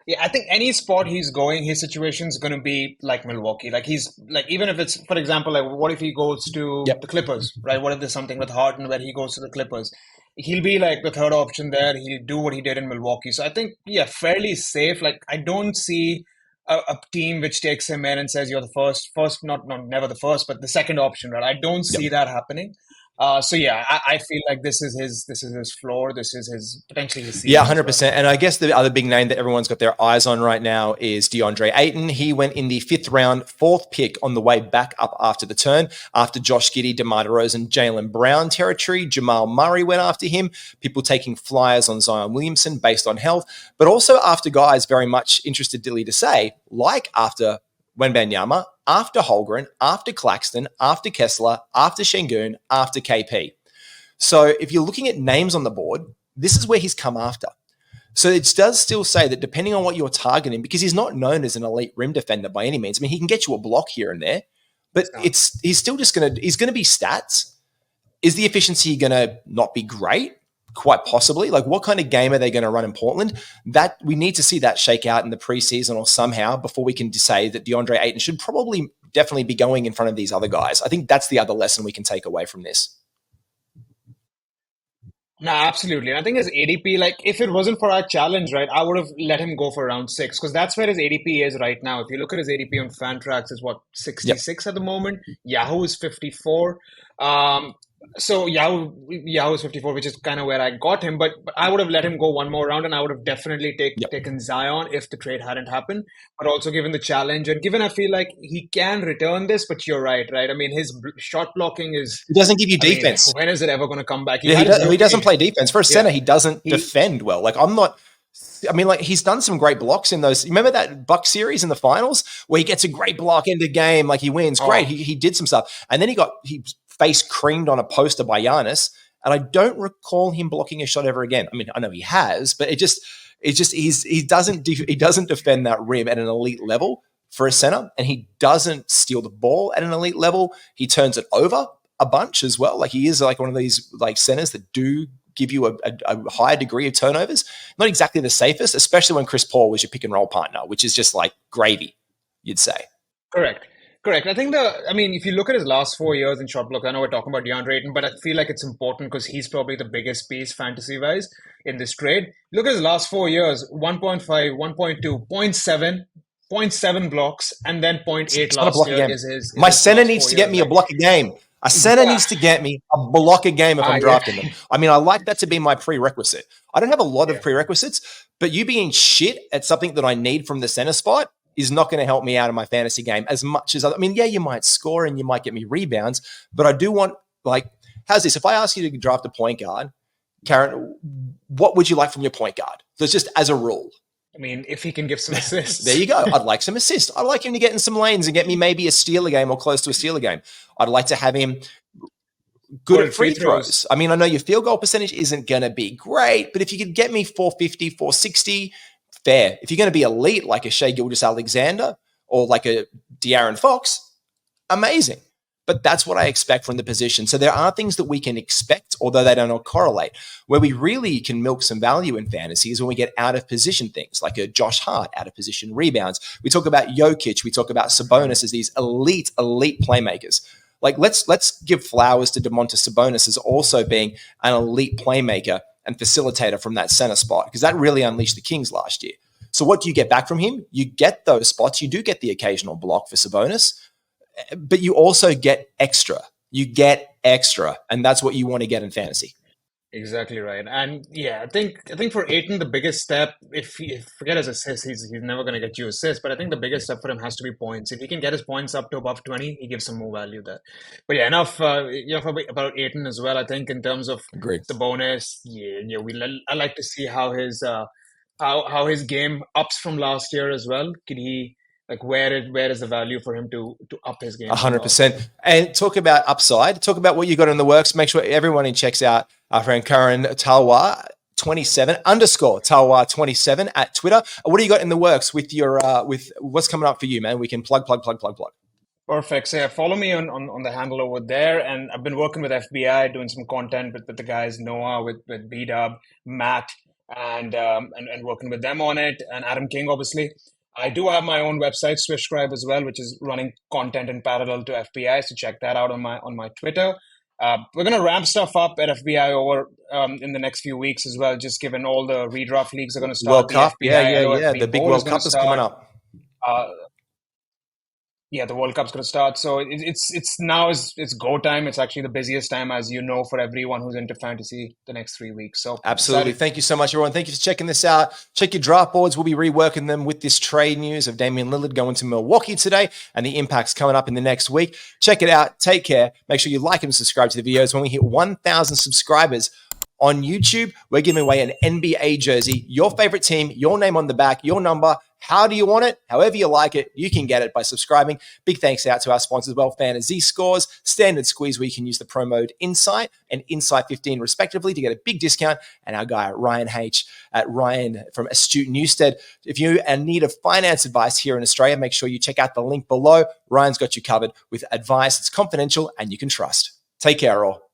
Yeah, I think any spot he's going, his situation is going to be like Milwaukee. Like he's like, even if it's, for example, like what if he goes to the Clippers, right? What if there's something with Harden where he goes to the Clippers? He'll be like the third option there. He'll do what he did in Milwaukee. So I think, fairly safe. Like I don't see a team which takes him in and says you're the first, not never the first, but the second option, right? I don't see that happening. I feel like this is his floor. This is his potentially his season. Yeah, 100%. And I guess the other big name that everyone's got their eyes on right now is DeAndre Ayton. He went in the 5th round, 4th pick on the way back up after the turn, after Josh Giddey, DeMar DeRozan, Jaylen Brown territory. Jamal Murray went after him. People taking flyers on Zion Williamson based on health, but also after guys very much interested, Dilly, to say, like after Wembanyama, after Holmgren, after Claxton, after Kessler, after Şengün, after KP. So if you're looking at names on the board, this is where he's come after. So it does still say that depending on what you're targeting, because he's not known as an elite rim defender by any means. I mean, he can get you a block here and there, but he's still just going to be stats. Is the efficiency going to not be great? Quite possibly. Like, what kind of game are they going to run in Portland? That we need to see that shake out in the preseason or somehow before we can say that DeAndre Ayton should probably definitely be going in front of these other guys. I think that's the other lesson we can take away from this. No, absolutely. And I think his ADP, like if it wasn't for our challenge, right, I would have let him go for round 6 because that's where his ADP is right now. If you look at his ADP on Fantrax, it's 66 at the moment. Yahoo is 54. So Yahoo is 54, which is kind of where I got him. But I would have let him go one more round, and I would have definitely taken Zion if the trade hadn't happened. But also given the challenge, and given I feel like he can return this, but you're right? I mean, his shot blocking is... He doesn't give you defense. When is it ever going to come back? He doesn't play defense. For a center, he doesn't defend well. Like, he's done some great blocks in those. Remember that Buck series in the finals where he gets a great block in the game, like he wins? Great. He did some stuff. And then he face creamed on a poster by Giannis. And I don't recall him blocking a shot ever again. I mean, I know he has, but he doesn't defend that rim at an elite level for a center, and he doesn't steal the ball at an elite level. He turns it over a bunch as well. Like, he is like one of these like centers that do give you a higher degree of turnovers. Not exactly the safest, especially when Chris Paul was your pick and roll partner, which is just like gravy, you'd say. Correct. I think if you look at his last 4 years in shot block, I know we're talking about DeAndre Ayton, but I feel like it's important because he's probably the biggest piece fantasy-wise in this trade. Look at his last 4 years, 1.5, 1.2, 0.7, 0.7 blocks, and then 0.8 last year is his... My center needs to get me a block a game. A center needs to get me a block a game if I'm drafting them. I mean, I like that to be my prerequisite. I don't have a lot of prerequisites, but you being shit at something that I need from the center spot is not going to help me out of my fantasy game as much as you might score and you might get me rebounds, but I do want, like, how's this? If I ask you to draft a point guard, Karan, what would you like from your point guard? So it's just as a rule. I mean, if he can give some assists. There you go. I'd like some assists. I'd like him to get in some lanes and get me maybe a steal a game or close to a steal a game. I'd like to have him good at free throws. I mean, I know your field goal percentage isn't going to be great, but if you could get me 450, 460, fair. If you're going to be elite like a Shai Gilgeous-Alexander or like a De'Aaron Fox, amazing. But that's what I expect from the position. So there are things that we can expect, although they don't all correlate. Where we really can milk some value in fantasy is when we get out of position things, like a Josh Hart, out of position rebounds. We talk about Jokic. We talk about Sabonis as these elite playmakers. Like, let's give flowers to Domantas Sabonis as also being an elite playmaker and facilitator from that center spot, because that really unleashed the Kings last year. So what do you get back from him? You get those spots. You do get the occasional block for Sabonis, but you also get extra. And that's what you want to get in fantasy. Exactly right. And yeah, I think for Aiton, the biggest step, if forget his assists, he's never going to get you assists, but I think the biggest step for him has to be points. If he can get his points up to above 20, he gives some more value there. But yeah, enough about Aiton as well. I think in terms of Agree. Sabonis, I like to see how his game ups from last year as well. Can he like where is the value for him to up his game from last year? 100%. And talk about upside. Talk about what you got in the works. Make sure everyone checks out our friend Karan Talwar 27 _ Talwar 27 at Twitter. What do you got in the works with your with what's coming up for you, man? We can plug. Perfect. So yeah, follow me on the handle over there. And I've been working with FBI, doing some content with the guys, Noah, with B-Dub, Matt, and working with them on it, and Adam King, obviously. I do have my own website, Swishscribe, as well, which is running content in parallel to FBI. So check that out on my Twitter. We're gonna ramp stuff up at FBI over in the next few weeks as well, just given all the redraft leagues are gonna start. World The Cup. FBI Yeah. LOFB The big bowl World is gonna Cup is coming start. up. Uh, yeah, the World Cup's going to start, so it's now it's go time. It's actually the busiest time, as you know, for everyone who's into fantasy the next 3 weeks. So Absolutely. excited. Thank you so much, everyone. Thank you for checking this out. Check your draft boards. We'll be reworking them with this trade news of Damian Lillard going to Milwaukee today and the impacts coming up in the next week. Check it out. Take care. Make sure you like and subscribe to the videos. When we hit 1,000 subscribers on YouTube, we're giving away an NBA jersey, your favorite team, your name on the back, your number. How do you want it? However you like it, you can get it by subscribing. Big thanks out to our sponsors, well, Fantasy Scores, Standard Squeeze, where you can use the promo code INSIGHT and INSIGHT15 respectively to get a big discount. And our guy, Ryan H. at Ryan from Astute Newstead. If you are in need of finance advice here in Australia, make sure you check out the link below. Ryan's got you covered with advice that's confidential and you can trust. Take care, all.